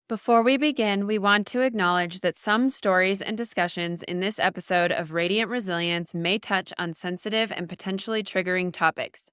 Before we begin, we want to acknowledge that some stories and discussions in this episode of Radiant Resilience may touch on sensitive and potentially triggering topics.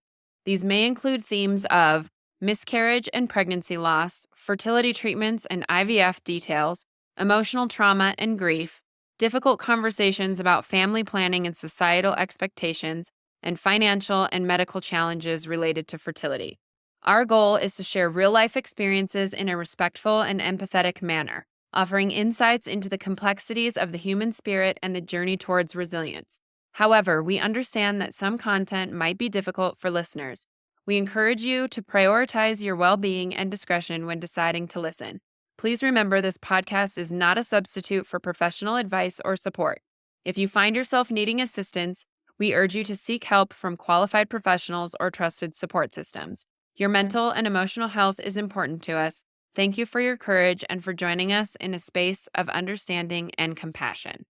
These may include themes of miscarriage and pregnancy loss, fertility treatments and IVF details, emotional trauma and grief, difficult conversations about family planning and societal expectations, and financial and medical challenges related to fertility. Our goal is to share real-life experiences in a respectful and empathetic manner, offering insights into the complexities of the human spirit and the journey towards resilience. However, we understand that some content might be difficult for listeners. We encourage you to prioritize your well-being and discretion when deciding to listen. Please remember this podcast is not a substitute for professional advice or support. If you find yourself needing assistance, we urge you to seek help from qualified professionals or trusted support systems. Your mental and emotional health is important to us. Thank you for your courage and for joining us in a space of understanding and compassion.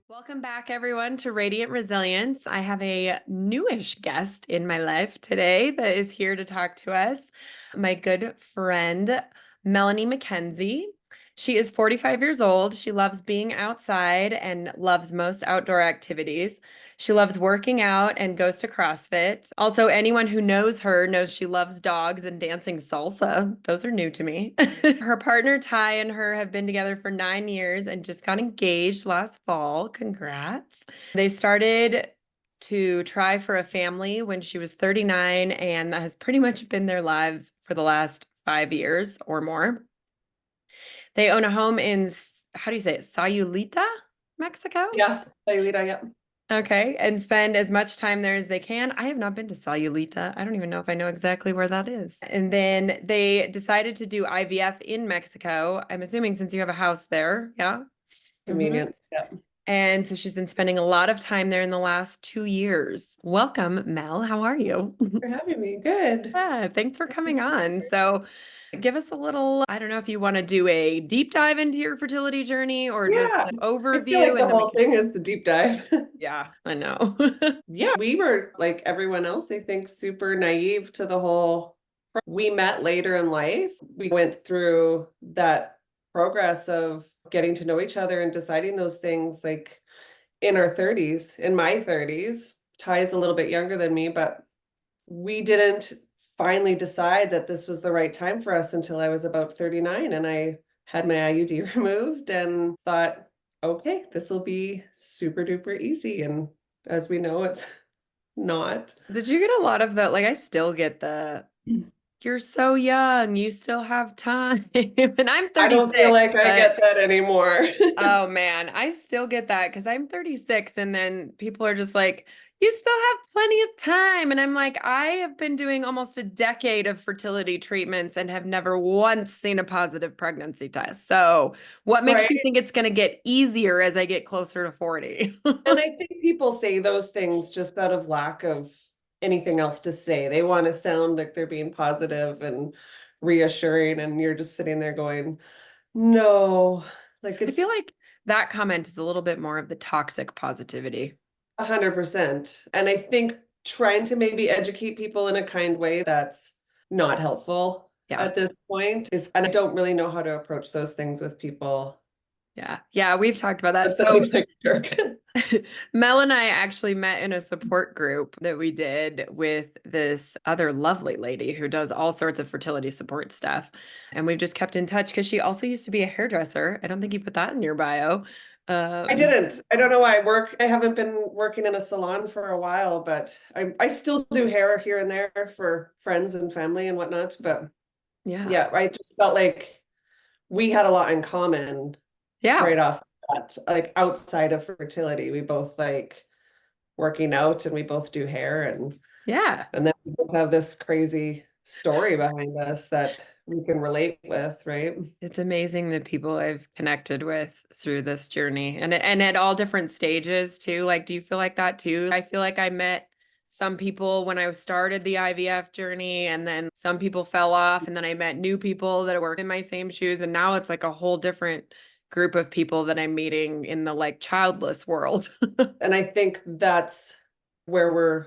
Welcome back, everyone, to Radiant Resilience. I have a newish guest in my life today that is here to talk to us, my good friend, Melanie MacKenzie. She is 45 years old. She loves being outside and loves most outdoor activities. She loves working out and goes to CrossFit. Also, anyone who knows her knows she loves dogs and dancing salsa. Those are new to me. Her partner, Ty, and her have been together for 9 years and just got engaged last fall. Congrats. They started to try for a family when she was 39, and that has pretty much been their lives for the last 5 years or more. They own a home in, how do you say it, Sayulita, Mexico? Yeah, Sayulita, yeah. Okay, and spend as much time there as they can. I have not been to Sayulita. I don't even know if I know exactly where that is. And then they decided to do IVF in Mexico. I'm assuming since you have a house there, yeah? Convenience, yeah. And so she's been spending a lot of time there in the last 2 years. Welcome, Mel. How are you? For having me. Good. Yeah, thanks for coming on. So give us a little, I don't know if you want to do a deep dive into your fertility journey or just Yeah, an I overview. feel like the and then whole thing is the deep dive. Yeah, I know. Yeah, we were like everyone else, I think, super naive to the whole. We met later in life. We went through that progress of getting to know each other and deciding those things like in our 30s, in my 30s. Ty's a little bit younger than me, but we didn't finally decide that this was the right time for us until I was about 39 and I had my IUD removed and thought, okay, this will be super duper easy. And as we know, it's not. Did you get a lot of that? Like, I still get the, you're so young, you still have time. And I'm I don't feel 36, like I but get that anymore. oh man, I still get that because I'm 36. And then people are just like, you still have plenty of time. And I'm like, I have been doing almost a decade of fertility treatments and have never once seen a positive pregnancy test. So what makes Right. you think it's going to get easier as I get closer to 40? And I think people say those things just out of lack of anything else to say. They want to sound like they're being positive and reassuring, and you're just sitting there going, no, like I feel it's like that comment is a little bit more of the toxic positivity. 100%. And I think trying to maybe educate people in a kind way that's not helpful Yeah. at this point is, and I don't really know how to approach those things with people. Yeah. Yeah. We've talked about that. That's So something like jerk. Mel and I actually met in a support group that we did with this other lovely lady who does all sorts of fertility support stuff. And we've just kept in touch because she also used to be a hairdresser. I don't think you put that in your bio. I didn't. I don't know why I haven't been working in a salon for a while, but I still do hair here and there for friends and family and whatnot. But Yeah. yeah, I just felt like we had a lot in common Yeah. right off that, like outside of fertility. We both like working out and we both do hair Yeah. and then we both have this crazy story behind us that we can relate with, right? It's amazing the people I've connected with through this journey and at all different stages too. Like, do you feel like that too? I feel like I met some people when I started the IVF journey, and then some people fell off, and then I met new people that were in my same shoes. And now it's like a whole different group of people that I'm meeting in the like childless world. And I think that's where we're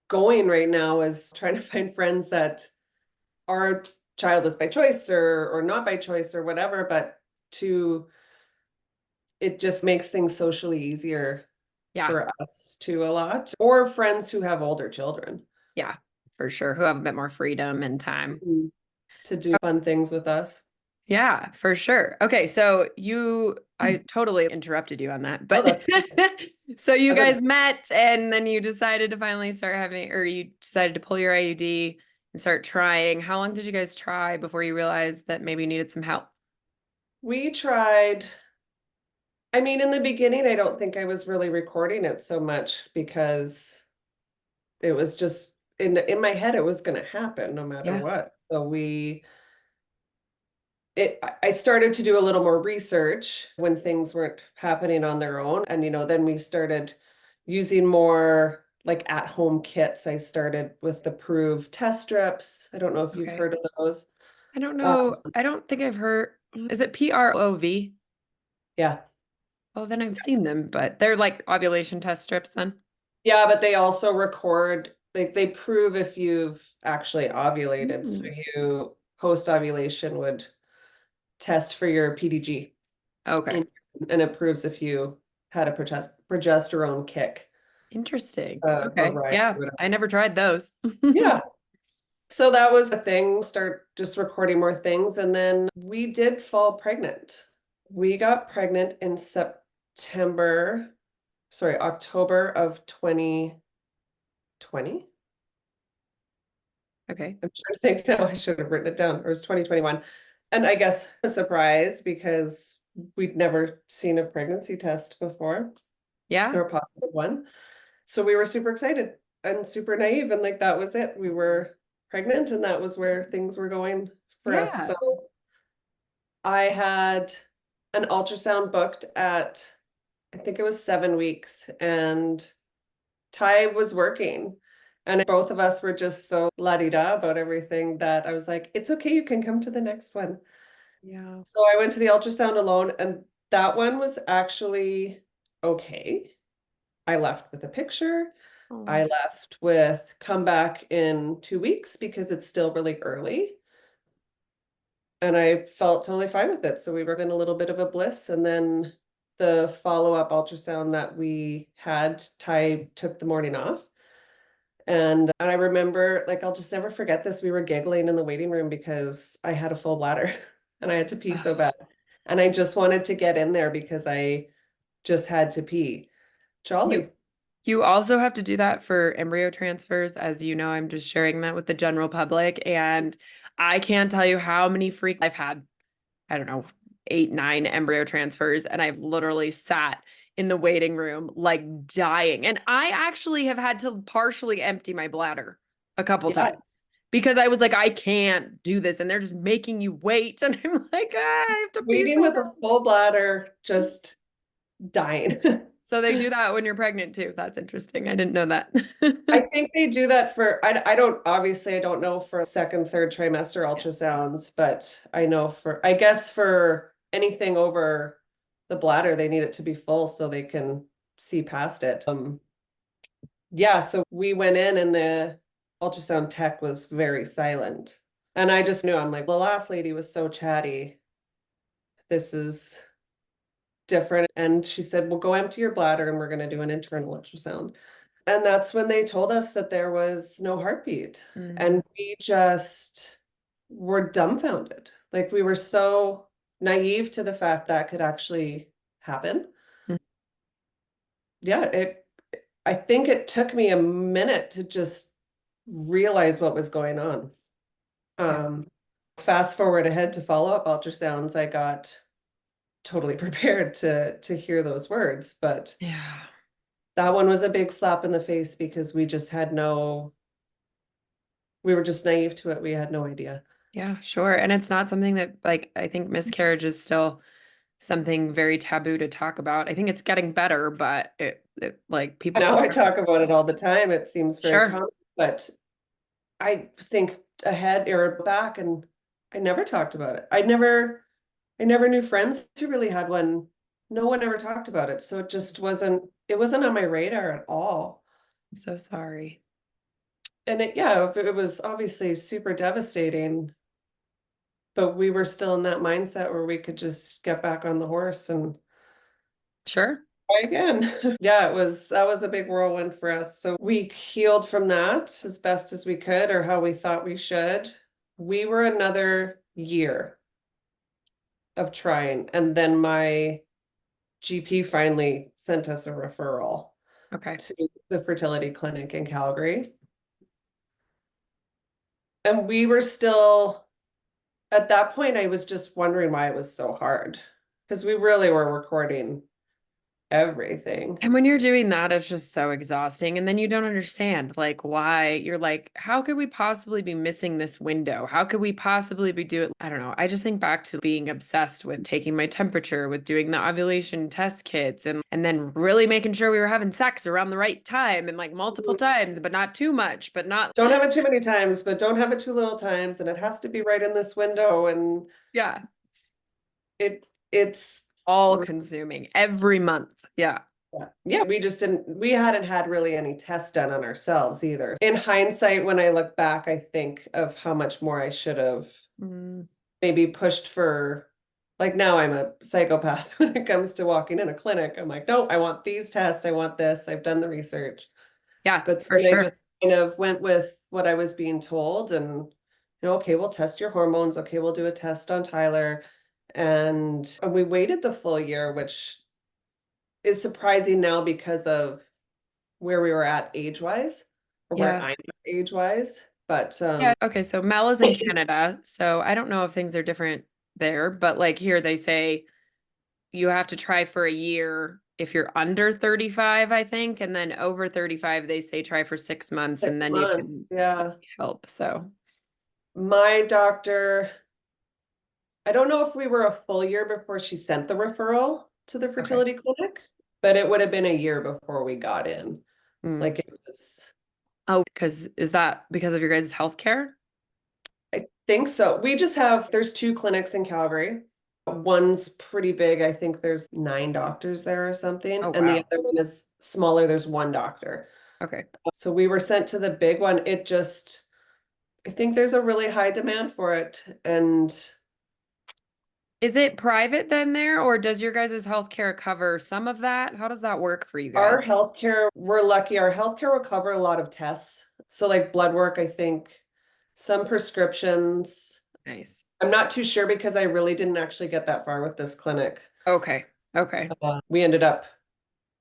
going right now, is trying to find friends that are childless by choice or not by choice or whatever, but to it just makes things socially easier Yeah. for us too a lot. Or friends who have older children. Yeah, for sure. Who have a bit more freedom and time. To do fun things with us. Yeah, for sure. Okay, so I totally interrupted you on that, Oh, but that's good. so you I've been- guys met and then you decided to finally start having, or you decided to pull your IUD and start trying. How long did you guys try before you realized that maybe you needed some help? We tried, I mean, in the beginning, I don't think I was really recording it so much because it was just in my head, it was going to happen no matter Yeah. what. So I started to do a little more research when things weren't happening on their own. And, then we started using more like at-home kits. I started with the Prove test strips. I don't know if you've Okay. heard of those. I don't Uh, know. I don't think I've heard. Is it PROV? yeah. Well, then I've seen them, but they're like ovulation test strips then. Yeah, but they also record, like they prove if you've actually ovulated. So Mm. you post ovulation would test for your PDG Okay. and, and it proves if you had a progesterone kick, Interesting. or Okay. rise Yeah, or whatever. I never tried those. Yeah. So that was a thing, start just recording more things. And then we did fall pregnant. We got pregnant in October of 2020. Okay. I'm trying to think now, I should have written it down. It was 2021. And I guess a surprise because we'd never seen a pregnancy test before Yeah. or a positive one. So we were super excited and super naive. And like that was it. We were pregnant and that was where things were going for us. Yeah. So I had an ultrasound booked at, I think it was 7 weeks, and Ty was working. And both of us were just so la-di-da about everything that I was like, it's okay, you can come to the next one. Yeah. So I went to the ultrasound alone, and that one was actually okay. I left with a picture. I Oh. left with come back in 2 weeks because it's still really early. And I felt totally fine with it. So we were in a little bit of a bliss. And then the follow-up ultrasound that we had, Ty took the morning off. And I remember, like, I'll just never forget this. We were giggling in the waiting room because I had a full bladder and I had to pee Ugh. so bad. And I just wanted to get in there because I just had to pee. You Jolly. you also have to do that for embryo transfers. As you know, I'm just sharing that with the general public. And I can't tell you how many freaks I've had. I don't know, 8, 9 embryo transfers. And I've literally sat in the waiting room like dying. And I actually have had to partially empty my bladder a couple Yeah. times because I was like, I can't do this. And they're just making you wait. And I'm like, I have to pee Waiting so with bad. a full bladder, just dying. So they do that when you're pregnant too. That's interesting. I didn't know that. I think they do that for, I don't, obviously, I don't know for second, third trimester ultrasounds, but I know I guess for anything over the bladder, they need it to be full so they can see past it. Yeah, so we went in and the ultrasound tech was very silent. And I just knew, I'm like, the last lady was so chatty. This is different. And she said, well, go empty your bladder and we're going to do an internal ultrasound. And that's when they told us that there was no heartbeat. Mhm. And we just were dumbfounded. Like we were so naive to the fact that could actually happen. Yeah, I think it took me a minute to just realize what was going on. Yeah. Um, Fast forward ahead to follow-up ultrasounds, I got totally prepared to hear those words, but Yeah. that one was a big slap in the face because we were just naive to it. We had no idea. Yeah, sure. And it's not something that, like, I think miscarriage is still something very taboo to talk about. I think it's getting better, but Like people Now I are- talk about it all the time. It seems very Sure. common, but I think ahead or back and I never talked about it. I never knew friends who really had one. No one ever talked about it. So it wasn't on my radar at all. I'm so sorry. And yeah, it was obviously super devastating, but we were still in that mindset where we could just get back on the horse and Sure. try again. Yeah, that was a big whirlwind for us. So we healed from that as best as we could, or how we thought we should. We were another year of trying, and then my GP finally sent us a referral Okay. to the fertility clinic in Calgary. And we were still, at that point, I was just wondering why it was so hard because we really were recording everything. And when you're doing that, it's just so exhausting. And then you don't understand like why you're like, how could we possibly be missing this window? How could we possibly be doing, I don't know. I just think back to being obsessed with taking my temperature, with doing the ovulation test kits and then really making sure we were having sex around the right time and like multiple times, but not too much, but not Don't have it too many times, but don't have it too little times, and it has to be right in this window. And yeah, it's all consuming every month. Yeah. yeah, we hadn't had really any tests done on ourselves either. In hindsight, when I look back, I think of how much more I should have Mm, maybe pushed for. Like now I'm a psychopath when it comes to walking in a clinic. I'm like, no, I want these tests, I want this, I've done the research. yeah, But for then I sure. just kind of went with what I was being told, and okay, we'll test your hormones. Okay, we'll do a test on Tyler. And we waited the full year, which is surprising now because of where we were at age-wise, or where Yeah. I'm at age-wise. But Yeah. Okay. So Mel is in Canada. So I don't know if things are different there, but like here they say you have to try for a year if you're under 35, I think. And then over 35, they say try for 6 months six and then you months, can seek yeah. help. So, My doctor, I don't know if we were a full year before she sent the referral to the okay. fertility clinic, but it would have been a year before we got in. Mm. Like it was, Oh, because is that because of your guys' healthcare? I think so. There's two clinics in Calgary. One's pretty big. I think there's 9 doctors there or something. Oh, And the wow. other one is smaller. There's one doctor. Okay. So we were sent to the big one. I think there's a really high demand for it. And Is it private then there, or does your guys' healthcare cover some of that? How does that work for you guys? our healthcare, we're lucky. Our healthcare will cover a lot of tests. So like blood work, I think, some prescriptions. Nice. I'm not too sure because I really didn't actually get that far with this clinic. Okay. Okay. We ended up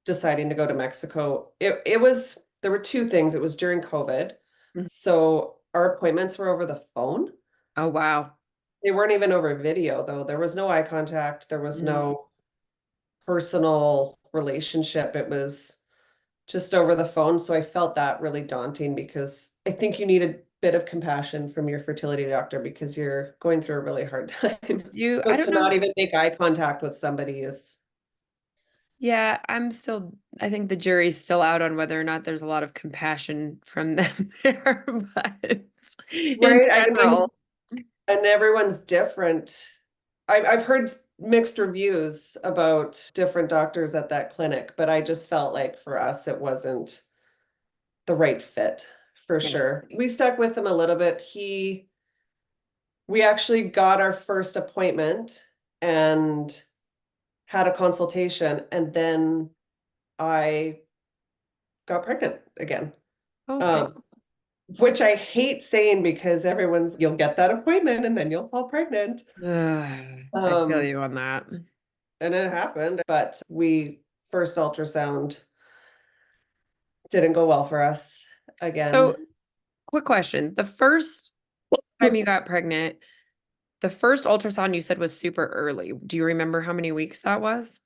deciding to go to Mexico. There were two things. It was during COVID. Mhm. So our appointments were over the phone. Oh, wow. They weren't even over video though. There was no eye contact. There was Mm. no personal relationship. It was just over the phone. So I felt that really daunting because I think you need a bit of compassion from your fertility doctor because you're going through a really hard time. I So don't to know. not even make eye contact with somebody is Yeah, I think the jury's still out on whether or not there's a lot of compassion from them there, but in right. I mean, general, and everyone's different. I've heard mixed reviews about different doctors at that clinic, but I just felt like for us it wasn't the right fit for yeah. sure. We stuck with him a little bit. We actually got our first appointment and had a consultation, and then I got pregnant again. Okay. Um, which I hate saying because you'll get that appointment and then you'll fall pregnant. I feel Um, you on that. and it happened, but we first ultrasound didn't go well for us again. So, quick question. The first time you got pregnant, the first ultrasound you said was super early. Do you remember how many weeks that was?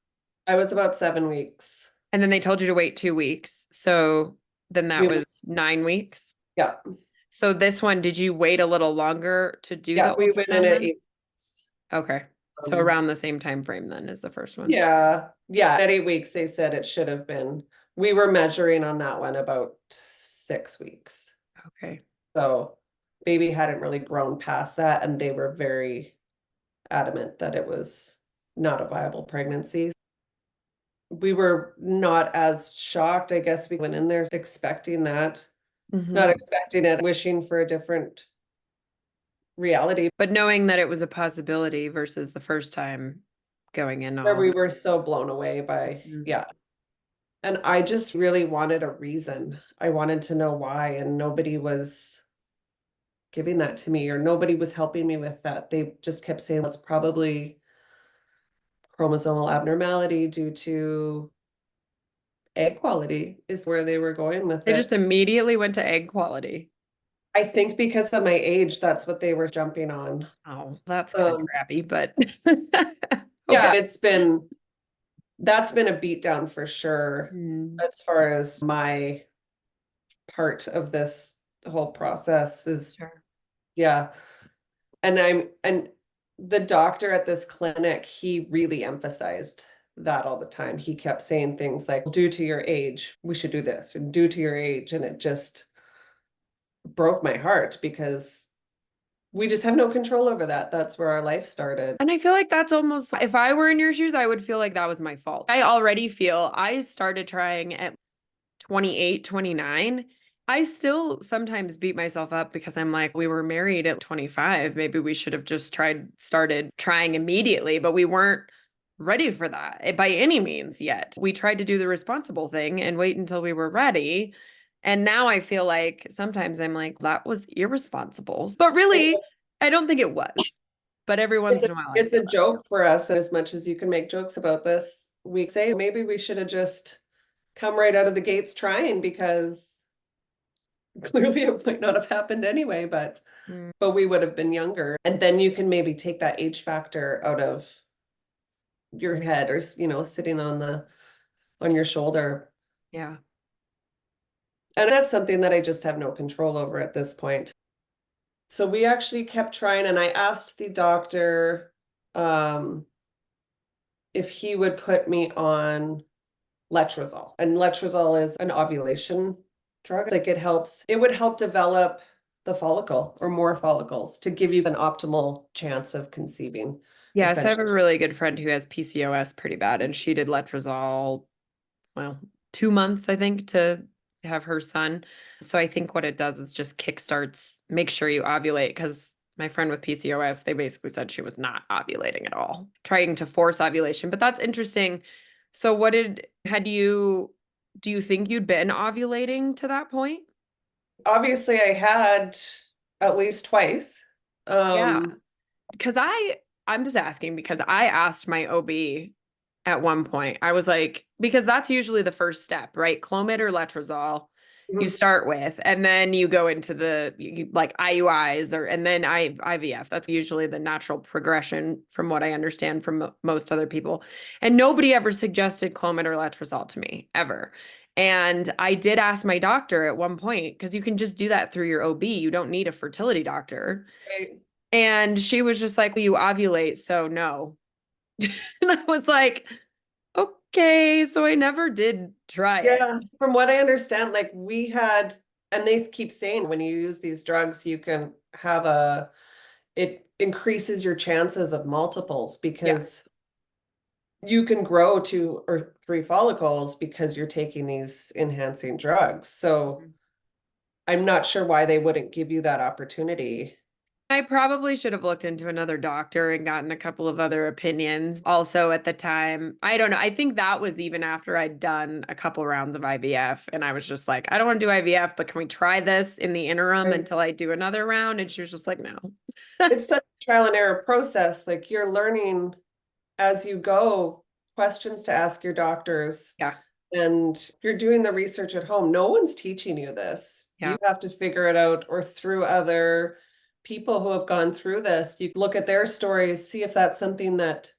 I was about 7 weeks. And then they told you to wait 2 weeks. So then that We, was 9 weeks. yeah, So this one, did you wait a little longer to do yeah, the we went in ultrasound at then? 8 weeks. Okay. So Um, around the same time frame then is the first one. yeah, at 8 weeks, they said it should have been we were measuring on that one about 6 weeks. Okay. So baby hadn't really grown past that, and they were very adamant that it was not a viable pregnancy. We were not as shocked. I guess we went in there expecting that, not Mhm. expecting it, wishing for a different reality But knowing that it was a possibility versus the first time going in where all. we were so blown away by, Mhm. yeah. And I just really wanted a reason. I wanted to know why, and nobody was giving that to me, or nobody was helping me with that. They just kept saying it's probably chromosomal abnormality due to egg quality is where they were going with They just it. immediately went to egg quality. I think because of my age, that's what they were jumping on. Oh, that's kind of Um, crappy, but yeah, okay. that's been a beat down for sure Mm, as far as my part of this whole process is, sure. yeah. And the doctor at this clinic, he really emphasized that all the time. He kept saying things like, due to your age, we should do this, and due to your age. And it just broke my heart because we just have no control over that. That's where our life started. And I feel like that's almost, if I were in your shoes, I would feel like that was my fault. I already feel I started trying at 28, 29. I still sometimes beat myself up because I'm like, we were married at 25. Maybe we should have just started trying immediately, but we weren't ready for that by any means yet. We tried to do the responsible thing and wait until we were ready. And now I feel like sometimes I'm like, that was irresponsible. But It's really, I don't think it was. But every it's once a, in a while, I it's feel a joke for us. As much as you can make jokes about this, we say maybe we should have just come right out of the gates trying, because clearly it might not have happened anyway, but that. Mm, we would have been younger. And then you can maybe take that age factor out of your head, or sitting on your shoulder. yeah. And that's something that I just have no control over at this point. So we actually kept trying, and I asked the doctor um if he would put me on letrozole. And letrozole is an ovulation drug. Like, it would help develop the follicle or more follicles to give you an optimal chance of conceiving, Yeah, so I have a essentially. really good friend who has PCOS pretty bad, and she did letrozole, well, 2 months, I think, to have her son. So I think what it does is just kickstarts, make sure you ovulate, because my friend with PCOS, they basically said she was not ovulating at all, trying to force ovulation. But that's interesting. So do you think you'd been ovulating to that point? Obviously, I had at least twice. Yeah. Um, Because I'm just asking because I asked my OB at one point. I was like, because that's usually the first step, right? Clomid or letrozole you mhm. start with, and then you go into like IUIs and then IVF. That's usually the natural progression from what I understand from most other people. And nobody ever suggested Clomid or letrozole to me ever. And I did ask my doctor at one point because you can just do that through your OB. You don't need a fertility doctor. Right. And she was just like, well, you ovulate, so no. And I was like, okay, so I never did try it. Yeah, from what I understand, like and they keep saying when you use these drugs, you can have it increases your chances of multiples, because Yes. you can grow 2 or 3 follicles because you're taking these enhancing drugs. So Mhm. I'm not sure why they wouldn't give you that opportunity. I probably should have looked into another doctor and gotten a couple of other opinions. Also, at the time, I don't know. I think that was even after I'd done a couple rounds of IVF. And I was just like, I don't want to do IVF, but can we try this in the interim Right. until I do another round? And she was just like, no. It's such a trial and error process. Like, you're learning as you go, questions to ask your doctors, Yeah. and you're doing the research at home. No one's teaching you this. You Yeah. have to figure it out, or through other people who have gone through this. You look at their stories, see if that's something that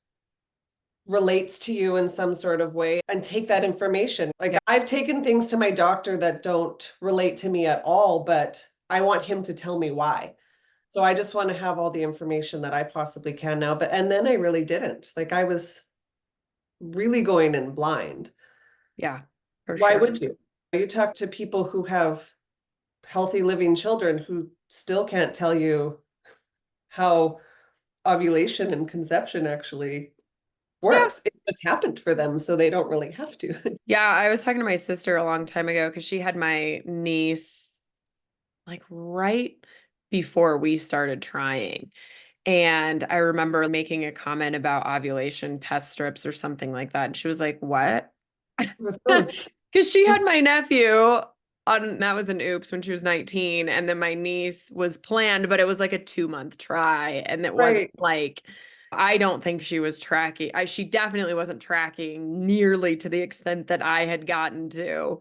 relates to you in some sort of way, and take that information. Like, Yeah. I've taken things to my doctor that don't relate to me at all, but I want him to tell me why. So I just want to have all the information that I possibly can now. And then I really didn't. Like, I was really going in blind. Yeah. For Why sure. would you? You talk to people who have healthy living children who still can't tell you how ovulation and conception actually Yeah. works. It just happened for them, so they don't really have to. Yeah, I was talking to my sister a long time ago because she had my niece like right before we started trying. And I remember making a comment about ovulation test strips or something like that. And she was like, "What?" With those. Because she had my nephew on, that was an oops when she was 19. And then my niece was planned, but it was like a 2-month try. And it wasn't Right. like, I don't think she was tracking. She definitely wasn't tracking nearly to the extent that I had gotten to.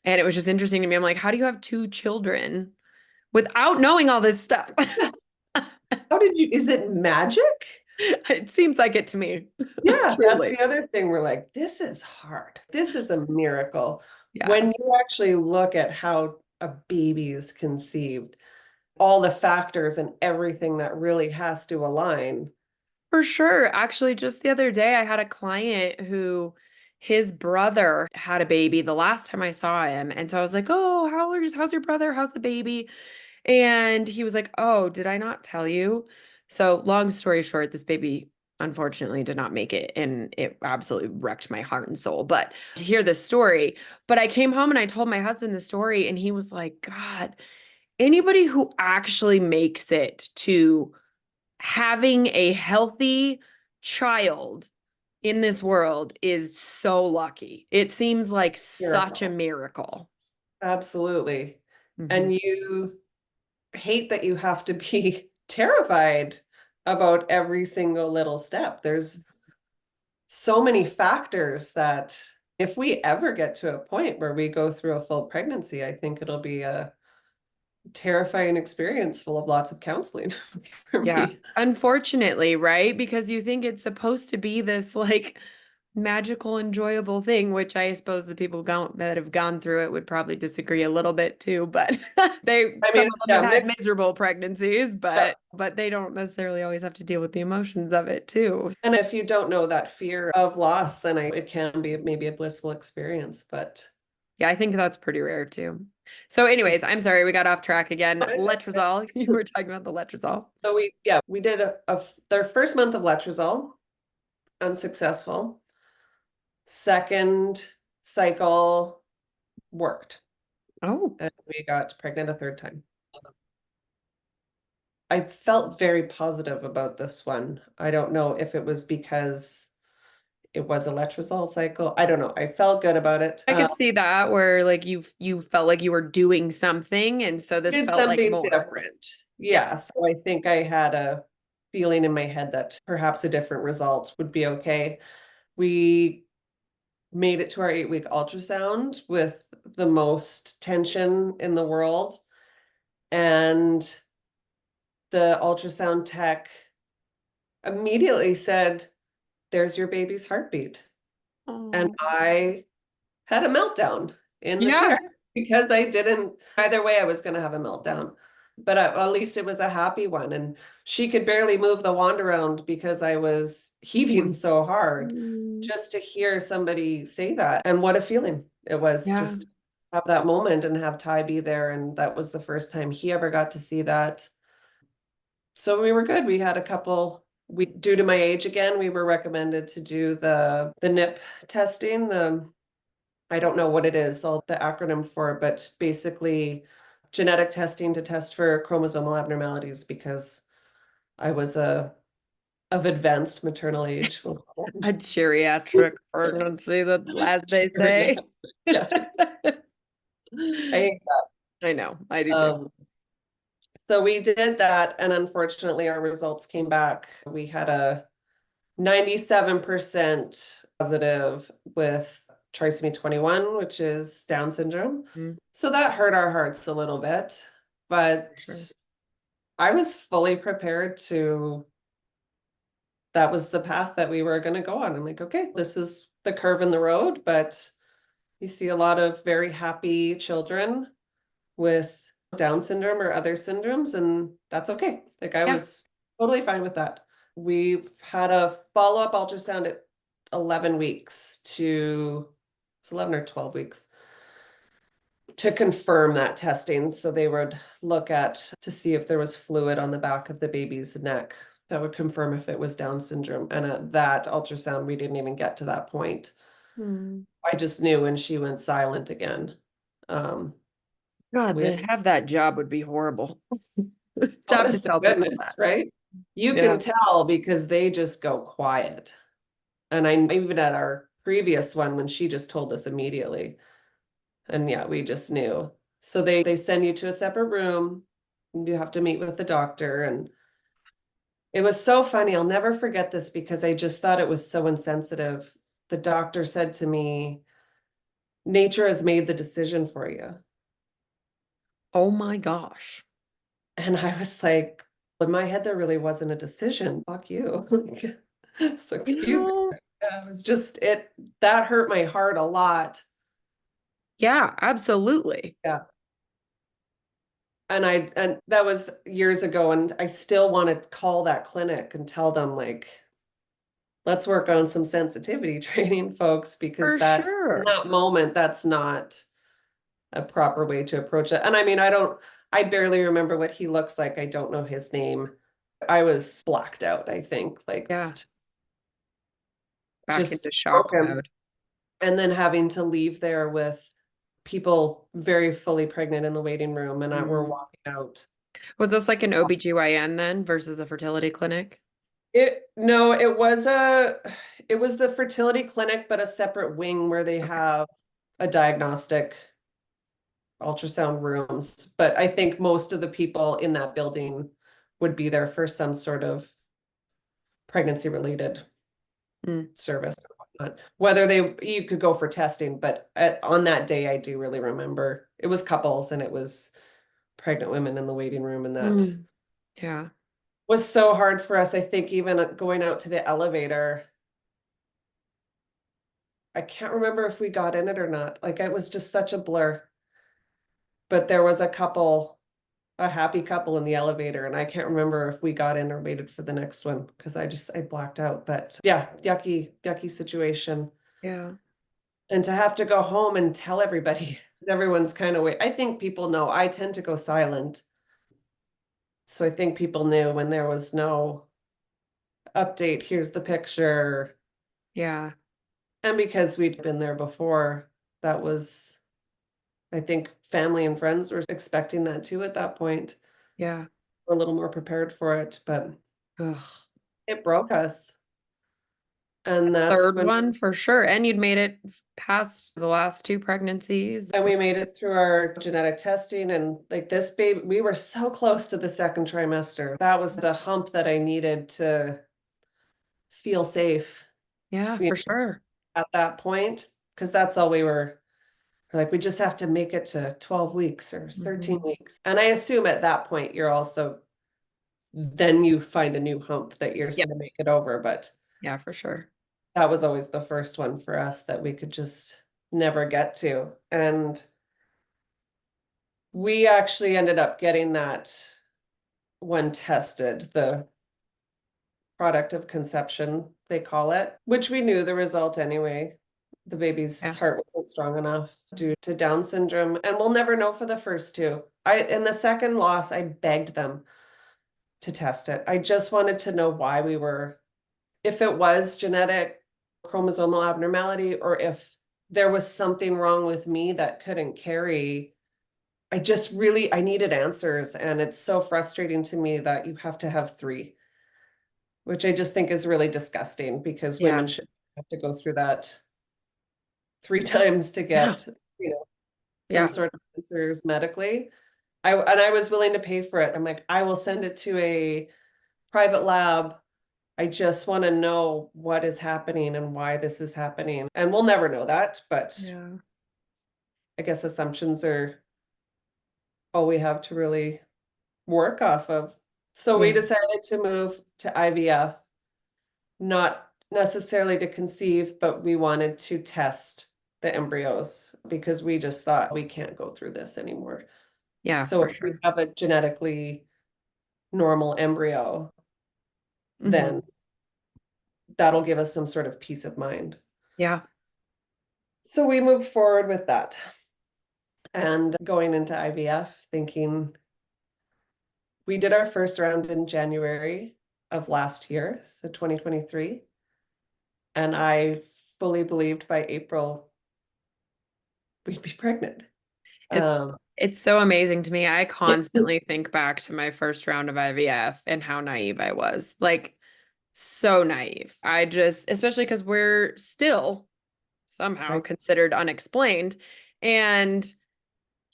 And it was just interesting to me. I'm like, how do you have 2 children without knowing all this stuff? How did you, is it magic? It seems like it to me, Yeah, that's truly. the other thing. We're like, this is hard. This is a miracle. Yeah. When you actually look at how a baby is conceived, all the factors and everything that really has to align. For sure. Actually, just the other day, I had a client who his brother had a baby the last time I saw him. And so I was like, "Oh, how's your brother? How's the baby?" And he was like, "Oh, did I not tell you?" So, long story short, this baby unfortunately did not make it. And it absolutely wrecked my heart and soul. But to hear this story, but I came home and I told my husband the story, and he was like, "God, anybody who actually makes it to having a healthy child in this world is so lucky. It seems like such a Miracle. miracle." Absolutely. Mhm. And you hate that you have to be terrified about every single little step. There's so many factors that if we ever get to a point where we go through a full pregnancy, I think it'll be a terrifying experience full of lots of counseling for Yeah. me. Unfortunately, right? Because you think it's supposed to be this like magical, enjoyable thing, which I suppose the people that have gone through it would probably disagree a little bit too, but I some mean, of them yeah, have had mixed. miserable pregnancies, Yeah. but they don't necessarily always have to deal with the emotions of it too. And if you don't know that fear of loss, then it can be maybe a blissful experience. But Yeah, I think that's pretty rare too. So, anyways, I'm sorry, we got off track again. Letrozole. You were talking about the letrozole. so we did their first month of letrozole, unsuccessful. Second cycle worked, Oh, and we got pregnant a third time. I felt very positive about this one. I don't know if it was because it was a letrozole cycle. I don't know. I felt good about it. I could see that where like you felt like you were doing something, and so this Did felt like something more. different. Yeah. Yeah. So I think I had a feeling in my head that perhaps a different result would be okay. We made it to our 8-week ultrasound with the most tension in the world. And the ultrasound tech immediately said, "There's your baby's heartbeat." And Oh. I had a meltdown in the Yeah. chair because I didn't, either way, I was going to have a meltdown. But at least it was a happy one. And she could barely move the wand around because I was heaving so hard. Mm. Just to hear somebody say that, and what a feeling it was, Yeah. just have that moment and have Ty be there. And that was the first time he ever got to see that. So we were good. We had a couple, we, due to my age again, we were recommended to do the NIP testing, I don't know what it is, all the acronym for it, but basically genetic testing to test for chromosomal abnormalities because I was of advanced maternal age. A geriatric pregnancy, as they say. Yeah, I hate I know, I do that. too. So we did that, and unfortunately, our results came back. We had a 97% positive with trisomy 21, which is Down syndrome. Mm, So that hurt our hearts a little bit, for but sure. I was fully prepared to, that was the path that we were going to go on. I'm like, okay, this is the curve in the road, but you see a lot of very happy children with Down syndrome or other syndromes, and that's okay. Like I Yeah. was totally fine with that. We've had a follow-up ultrasound at 11 weeks to was 11 or 12 weeks to confirm that testing. So they would look at to see if there was fluid on the back of the baby's neck that would confirm if it was Down syndrome. And at that ultrasound, we didn't even get to that point. Hmm. I just knew when she went silent again. God, We to have that job would be horrible. To have to honest to tell people goodness, that. right? You Yeah. can tell because they just go quiet. And I even at our previous one when she just told us immediately. And yeah, we just knew. So they send you to a separate room. You have to meet with the doctor. And it was so funny. I'll never forget this because I just thought it was so insensitive. The doctor said to me, nature has made the decision for you. Oh my gosh. And I was like, in my head, there really wasn't a decision. Fuck you. So You excuse me. know, Yeah, it was just that hurt my heart a lot. yeah, absolutely. Yeah. And that was years ago. And I still want to call that clinic and tell them like, let's work on some sensitivity training, folks, because For that in sure. that moment, that's not a proper way to approach it. And I mean, I barely remember what he looks like. I don't know his name. I was blacked out, I think, like Yeah. Back just into shock broken. mode. And then having to leave there with people very fully pregnant in the waiting room and we're Mm. walking out. Was this like an OBGYN then versus a fertility clinic? No, it was the fertility clinic, but a separate wing where they Okay. have a diagnostic ultrasound rooms. But I think most of the people in that building would be there for some sort of pregnancy related Mm. service or whatnot. You could go for testing, but on that day, I do really remember it was couples and it was pregnant women in the waiting room, and that Mm. Yeah. was so hard for us. I think even going out to the elevator, I can't remember if we got in it or not. Like it was just such a blur. But there was a happy couple in the elevator, and I can't remember if we got in or waited for the next one because I blacked out. But yeah, yucky situation. Yeah. And to have to go home and tell everybody, everyone's kind of wait. I think people know I tend to go silent. So I think people knew when there was no update, here's the picture. Yeah. And because we'd been there before, that was, I think family and friends were expecting that too at that point. Yeah. We're a little more prepared for it, but Ugh. it broke us. And that's Third when one for sure. And you'd made it past the last two pregnancies. and we made it through our genetic testing and like this baby, we were so close to the second trimester. That was the hump that I needed to feel safe, Yeah, you for know, sure. at that point, because that's all we were like, we just have to make it to 12 weeks or 13 Mhm. weeks. And I assume at that point, then you find a new hump that you're Yeah. going to make it over. But Yeah, for sure. that was always the first one for us that we could just never get to. And we actually ended up getting that one tested, the product of conception, they call it, which we knew the result anyway. The baby's Yeah. heart wasn't strong enough due to Down syndrome, and we'll never know for the first two. In the second loss, I begged them to test it. I just wanted to know why if it was genetic chromosomal abnormality, or if there was something wrong with me that couldn't carry. I needed answers, and it's so frustrating to me that you have to have three, which I just think is really disgusting because Yeah. women should have to go through that three times to Yeah. get, you know, some Yeah. sort of answers medically. I was willing to pay for it. I'm like, I will send it to a private lab. I just want to know what is happening and why this is happening. And we'll never know that, but Yeah. I guess assumptions are all we have to really work off of. So we Yeah. decided to move to IVF, not necessarily to conceive, but we wanted to test the embryos because we just thought we can't go through this anymore. Yeah, So for if we sure. have a genetically normal embryo, Hmm. then that'll give us some sort of peace of mind. Yeah. So we moved forward with that and going into IVF, thinking we did our first round in January of last year, so 2023. And I fully believed by April we'd be pregnant. It's Um, it's so amazing to me. I constantly think back to my first round of IVF and how naive I was. Like so naive. I just, especially because we're still somehow right. considered unexplained. And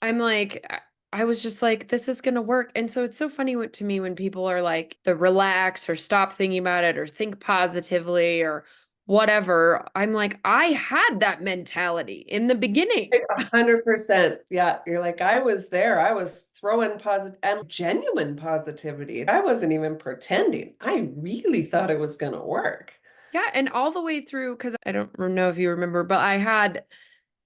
I'm like, I was just like, this is gonna work. And so it's so funny to me when people are like, the relax or stop thinking about it or think positively or whatever. I'm like, I had that mentality in the beginning. 100%. Yeah. You're like, I was there. I was throwing positive and genuine positivity. I wasn't even pretending. I really thought it was going to work. Yeah, and all the way through, because I don't know if you remember, but I had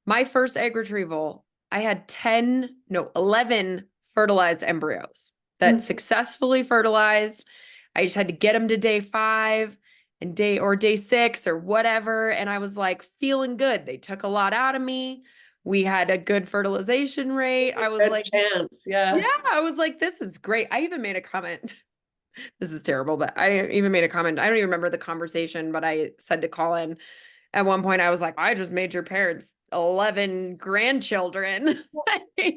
my first egg retrieval. I had 10, no, 11 fertilized embryos that Mm. successfully fertilized. I just had to get them to day 5 and day 6 or whatever. And I was like feeling good. They took a lot out of me. We had a good fertilization rate. I was Good like, chance. yeah, Yeah. I was like, this is great. I even made a comment. This is terrible, but I even made a comment. I don't even remember the conversation, but I said to Colin at one point, I was like, I just made your parents 11 grandchildren. Like,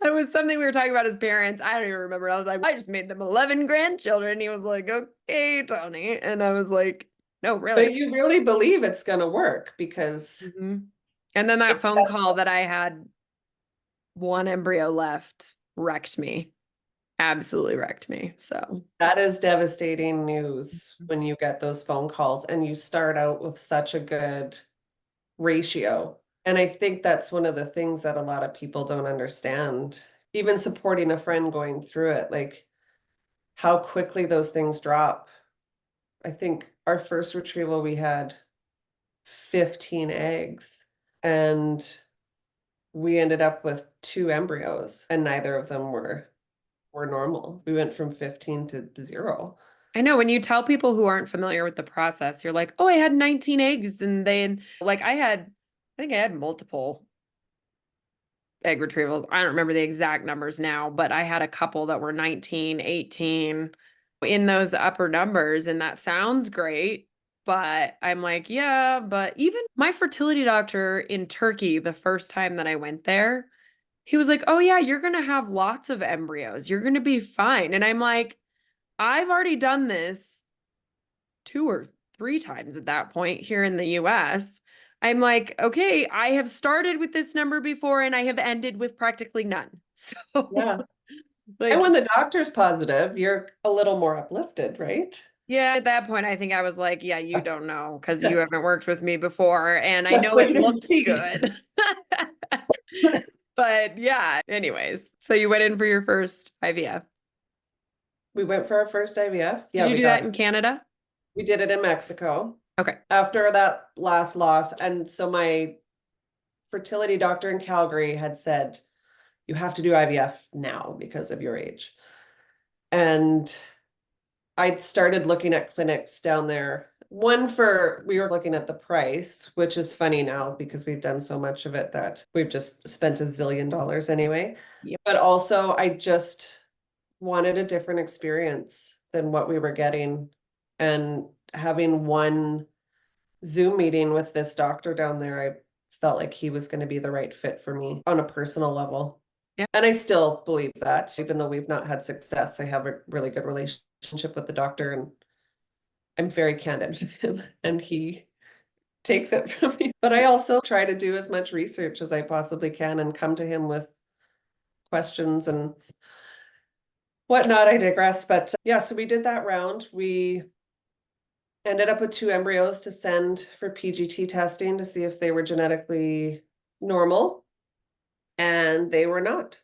that was something we were talking about as parents. I don't even remember. I was like, I just made them 11 grandchildren. And he was like, okay, Tawny. And I was like, no, really. But you really believe it's going to work because Mhm. And then that it phone does. call that I had one embryo left wrecked me, absolutely wrecked me. So, That is devastating news when you get those phone calls and you start out with such a good ratio. And I think that's one of the things that a lot of people don't understand. Even supporting a friend going through it, like how quickly those things drop. I think our first retrieval, we had 15 eggs and we ended up with 2 embryos and neither of them were normal. We went from 15 to 0. I know when you tell people who aren't familiar with the process, you're like, oh, I had 19 eggs. And then, like, I think I had multiple egg retrievals. I don't remember the exact numbers now, but I had a couple that were 19, 18 in those upper numbers. And that sounds great. But I'm like, yeah, but even my fertility doctor in Turkey, the first time that I went there, he was like, oh, yeah, you're going to have lots of embryos. You're going to be fine. And I'm like, I've already done this 2 or 3 times at that point here in the US. I'm like, okay, I have started with this number before and I have ended with practically none. So, Yeah. And like, when the doctor's positive, you're a little more uplifted, right? yeah, at that point, I think I was like, yeah, you don't know because you haven't worked with me before. And I Let's know it wait and looked see. good. But yeah, anyways, so you went in for your first IVF. We went for our first IVF. Did Yeah, you we do that got in Canada? we did it in Mexico Okay. after that last loss. And so my fertility doctor in Calgary had said, you have to do IVF now because of your age. And I started looking at clinics down there. We were looking at the price, which is funny now because we've done so much of it that we've just spent $1 zillion anyway. Yep. But also, I just wanted a different experience than what we were getting. And having one Zoom meeting with this doctor down there, I felt like he was going to be the right fit for me on a personal level. Yeah. And I still believe that, even though we've not had success, I have a really good relationship with the doctor and I'm very candid with him and he takes it from me. But I also try to do as much research as I possibly can and come to him with questions and whatnot. I digress. But yeah, so we did that round. We ended up with 2 embryos to send for PGT testing to see if they were genetically normal, and they were not.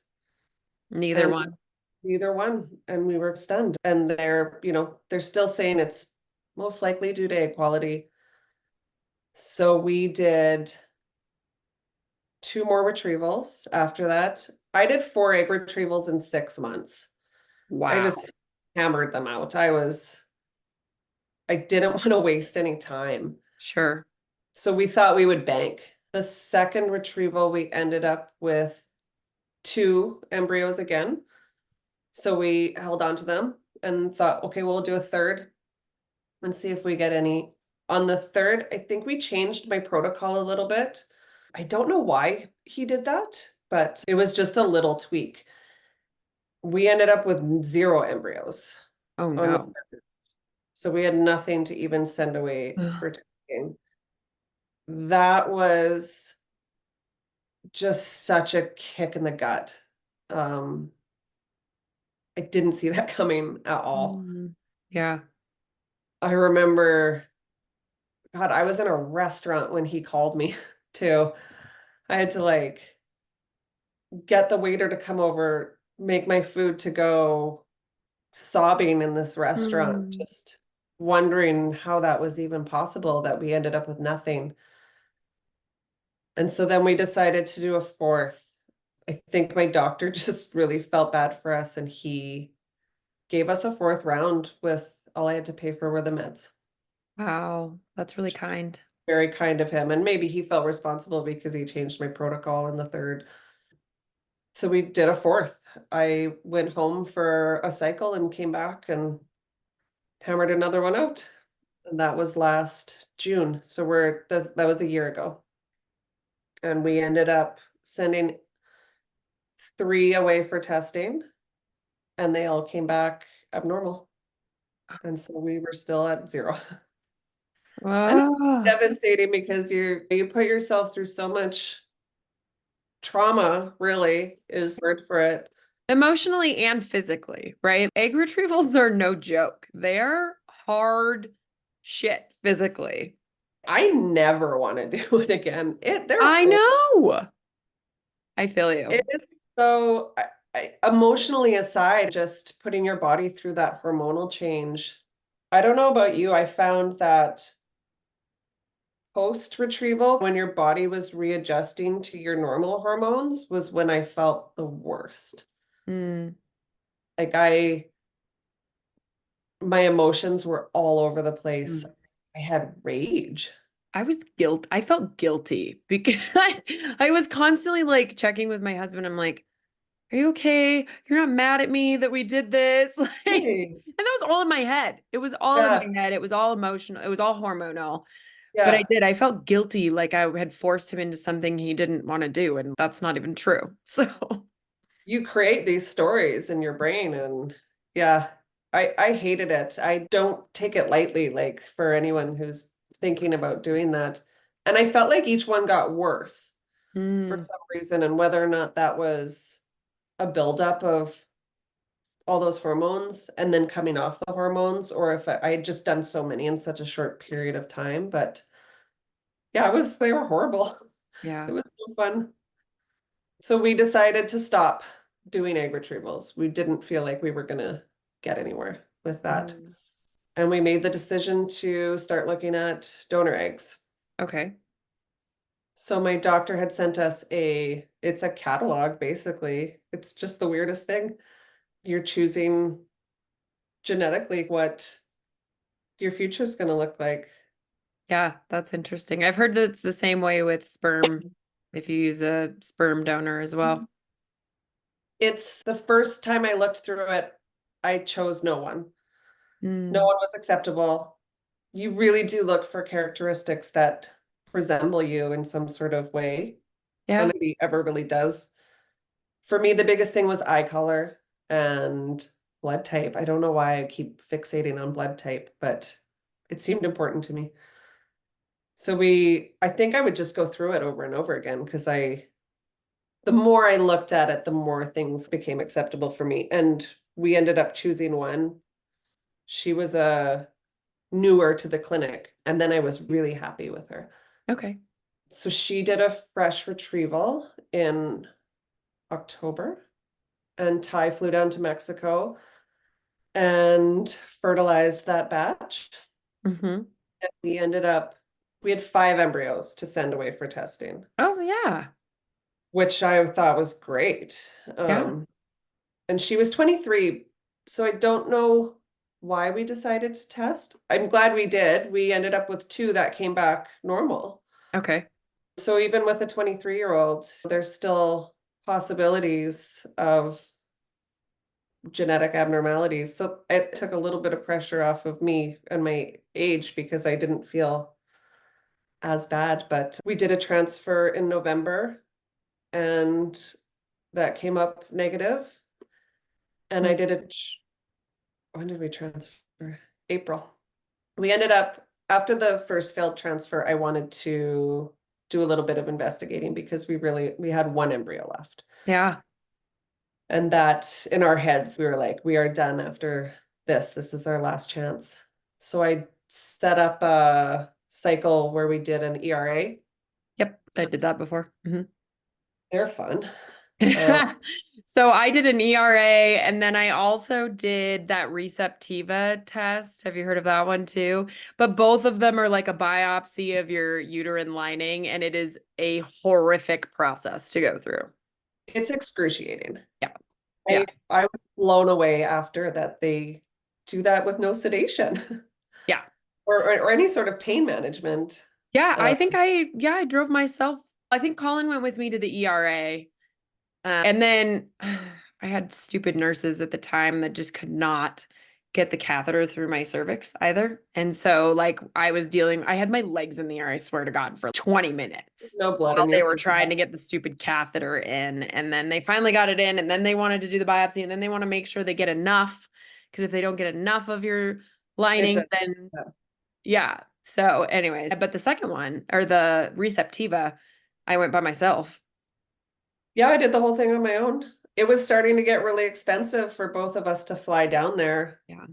Neither And one. neither one. And we were stunned. And they're still saying it's most likely due to egg quality. So we did 2 more retrievals after that. I did 4 egg retrievals in 6 months. I Wow. just hammered them out. I didn't want to waste any time. Sure. So we thought we would bank The second retrieval, we ended up with two embryos again. So we held on to them and thought, okay, we'll do a third and see if we get any. On the third, I think we changed my protocol a little bit. I don't know why he did that, but it was just a little tweak. We ended up with zero embryos Oh on the no. third. So we had nothing to even send away Ugh. for testing. That was just such a kick in the gut. Um, I didn't see that coming at all. Mm. Yeah. I remember, God, I was in a restaurant when he called me too. I had to like get the waiter to come over, make my food to go, sobbing in this restaurant, Mm. just wondering how that was even possible that we ended up with nothing. And so then we decided to do a fourth. I think my doctor just really felt bad for us and he gave us a fourth round with all I had to pay for were the meds. Wow. That's really kind. Very kind of him. And maybe he felt responsible because he changed my protocol in the third. So we did a fourth. I went home for a cycle and came back and hammered another one out. And that was last June. So that was a year ago. And we ended up sending three away for testing and they all came back abnormal. And so we were still at zero. And it's Oh. devastating because you put yourself through so much trauma, really is the word for it. Emotionally and physically, right? Egg retrievals are no joke. They're hard shit physically. I never want to do it again. They're I horrible. know. I feel It you. is so emotionally aside, just putting your body through that hormonal change. I don't know about you. I found that post retrieval, when your body was readjusting to your normal hormones, was when I felt the worst. Mm. Like my emotions were all over the place. Mm. I had rage. I felt guilty because I was constantly like checking with my husband. I'm like, are you okay? You're not mad at me that we did this. Like, Hey, and that was all in my head. It was all in yeah, my head. It was all emotional. It was all hormonal. But yeah. I felt guilty, like I had forced him into something he didn't want to do, and that's not even true. So, You create these stories in your brain and yeah, I hated it. I don't take it lightly, like for anyone who's thinking about doing that. And I felt like each one got worse for mm, some reason, and whether or not that was a buildup of all those hormones and then coming off the hormones, or if I had just done so many in such a short period of time. But yeah, they were horrible. It yeah. was so fun. So we decided to stop doing egg retrievals. We didn't feel like we were gonna get anywhere with that. Mm, And we made the decision to start looking at donor eggs. okay. So my doctor had sent us it's a catalog basically. It's just the weirdest thing. You're choosing genetically what your future is going to look like. Yeah, that's interesting. I've heard that it's the same way with sperm if you use a sperm donor as well. It's the first time I looked through it, I chose no one. No Mm, one was acceptable. You really do look for characteristics that resemble you in some sort of way. And yeah. nobody ever really does. For me, the biggest thing was eye color and blood type. I don't know why I keep fixating on blood type, but it seemed important to me. So I think I would just go through it over and over again because the more I looked at it, the more things became acceptable for me. And we ended up choosing one. She was a newer to the clinic, and then I was really happy with her. Okay. So she did a fresh retrieval in October, and Ty flew down to Mexico and fertilized that batch. Hmm. And we had five embryos to send away for testing, Oh, yeah. which I thought was great. Yeah. And she was 23, so I don't know why we decided to test. I'm glad we did. We ended up with two that came back normal. Okay. So even with a 23-year-old, there's still possibilities of genetic abnormalities. So it took a little bit of pressure off of me and my age because I didn't feel as bad. But we did a transfer in November and that came up negative. And I did it, when did we transfer? April. We ended up, after the first failed transfer, I wanted to do a little bit of investigating because we had one embryo left. Yeah. And that in our heads, we were like, we are done after this. This is our last chance. So I set up a cycle where we did an ERA. Yep. I did that before. They're fun. Uh, So I did an ERA and then I also did that receptiva test. Have you heard of that one too? But both of them are like a biopsy of your uterine lining and it is a horrific process to go through. it's excruciating. Yeah. Yeah. I was blown away after that they do that with no sedation Yeah. or any sort of pain management. Yeah. Uh, I drove myself. I think Colin went with me to the ERA. And then I had stupid nurses at the time that just could not get the catheter through my cervix either. And so like I had my legs in the air, I swear to God, for 20 minutes no blood while in they your were trying to get the stupid catheter in. And then they finally got it in and then they wanted to do the biopsy and then they want to make sure they get enough. Because if they don't get enough of your lining, then yeah. So anyways, but the second one or the receptiva, I went by myself. Yeah, I did the whole thing on my own. It was starting to get really expensive for both of us to fly down there. Yeah.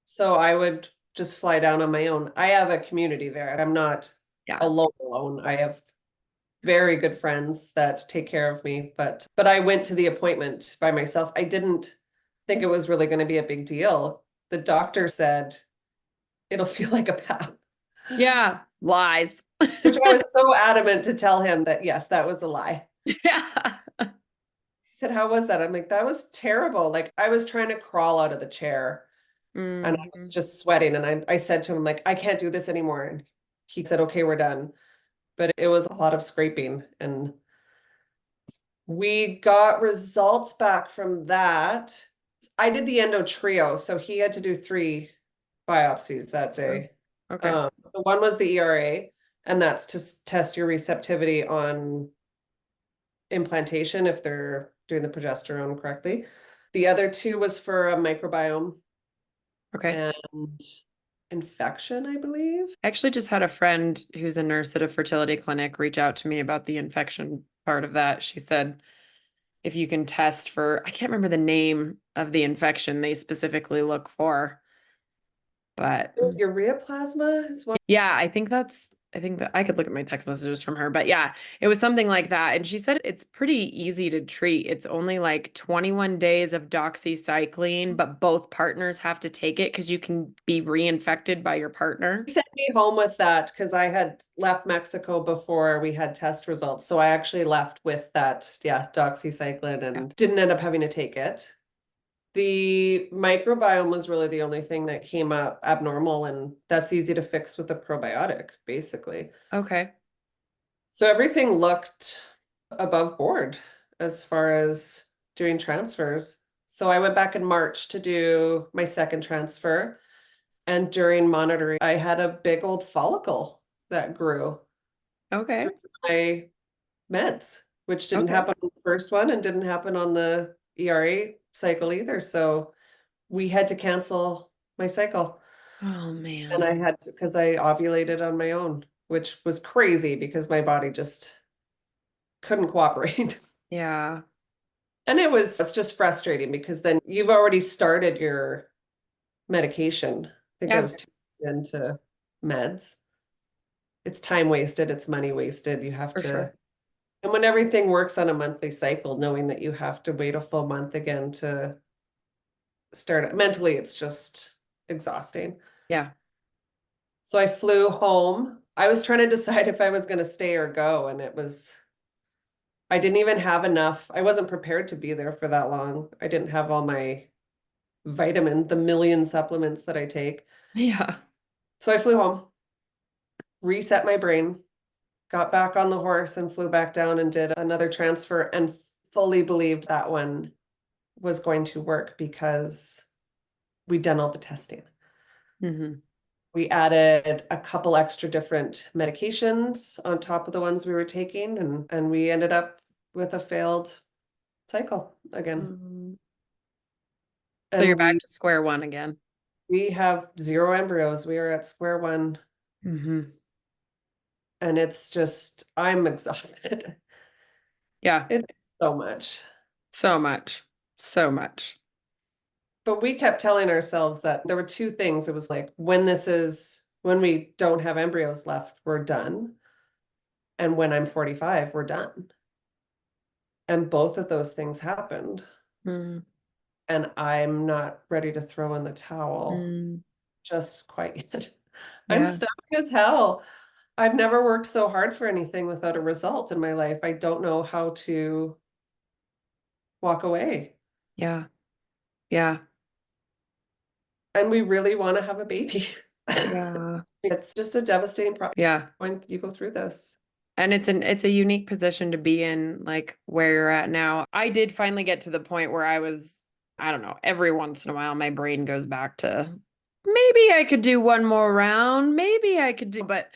So I would just fly down on my own. I have a community there. I'm not Yeah. alone. I have very good friends that take care of me, but I went to the appointment by myself. I didn't think it was really going to be a big deal. The doctor said it'll feel like a pap. Yeah. Lies. Which I was so adamant to tell him that yes, that was a lie. Yeah. He said, "How was that?" I'm like, "That was terrible." Like I was trying to crawl out of the chair and I was just sweating. And I said to him, like, "I can't do this anymore." And he said, "Okay, we're done." But it was a lot of scraping. And we got results back from that. I did the endo trio, so he had to do 3 biopsies that day. Okay. The one was the ERA, and that's to test your receptivity on implantation if they're doing the progesterone correctly. The other 2 was for a microbiome Okay. and infection, I believe. I actually just had a friend who's a nurse at a fertility clinic reach out to me about the infection part of that. She said if you can test for, I can't remember the name of the infection they specifically look for, but Ureaplasma is what. yeah, I think that I could look at my text messages from her, but yeah, it was something like that. And she said it's pretty easy to treat. It's only like 21 days of doxycycline, but both partners have to take it because you can be reinfected by your partner. He sent me home with that because I had left Mexico before we had test results. So I actually left with that, yeah, doxycycline and didn't end up having to take it. The microbiome was really the only thing that came up abnormal, and that's easy to fix with a probiotic, basically. Okay. So everything looked above board as far as doing transfers. So I went back in March to do my second transfer. And during monitoring, I had a big old follicle that grew Okay. through my meds, which didn't Okay. happen on the first one and didn't happen on the ERA cycle either. So we had to cancel my cycle. Oh And I man. had to, because I ovulated on my own, which was crazy because my body just couldn't cooperate. Yeah. And it's just frustrating because then you've already started your medication. I think I Yeah. was 2 weeks into meds. It's time wasted, it's money wasted. You have For to, sure. and when everything works on a monthly cycle, knowing that you have to wait a full month again to start, mentally, it's just exhausting. Yeah. So I flew home. I was trying to decide if I was going to stay or go, and I didn't even have enough. I wasn't prepared to be there for that long. I didn't have all my the million supplements that I take. Yeah. So I flew home, reset my brain, got back on the horse and flew back down and did another transfer and fully believed that one was going to work because we'd done all the testing. Mm-hmm. We added a couple extra different medications on top of the ones we were taking, and we ended up with a failed cycle again. Mm-hmm. So you're And back to square one again. we have 0 embryos. We are at square one, Mm-hmm. and it's just, I'm exhausted. Yeah, It's so much. so much. So much. But we kept telling ourselves that there were two things. It was like, when we don't have embryos left, we're done. And when I'm 45, we're done. And both of those things happened. Mm-hmm. And I'm not ready to throw in the towel Mm-hmm. just quite yet. I'm Yeah, stuck as hell. I've never worked so hard for anything without a result in my life. I don't know how to walk away. yeah, yeah, And we really want to have a baby. yeah, It's just a devastating process yeah. when you go through this. And it's a unique position to be in, like where you're at now. I did finally get to the point where I don't know, every once in a while my brain goes back to maybe I could do one more round, maybe I could do, but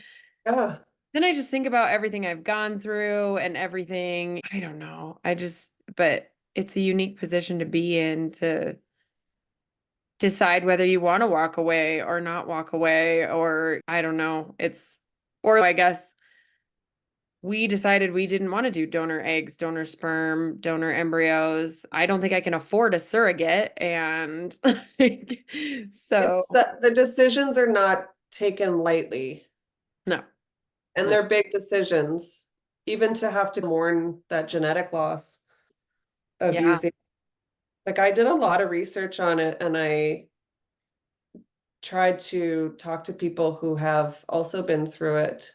Yeah. then I just think about everything I've gone through and everything. I don't know. But it's a unique position to be in to decide whether you want to walk away or not walk away, or I don't know. Or I guess we decided we didn't want to do donor eggs, donor sperm, donor embryos. I don't think I can afford a surrogate. And so, It's that the decisions are not taken lightly, no, and no. they're big decisions, even to have to mourn that genetic loss of Yeah. using. Like, I did a lot of research on it, and I tried to talk to people who have also been through it,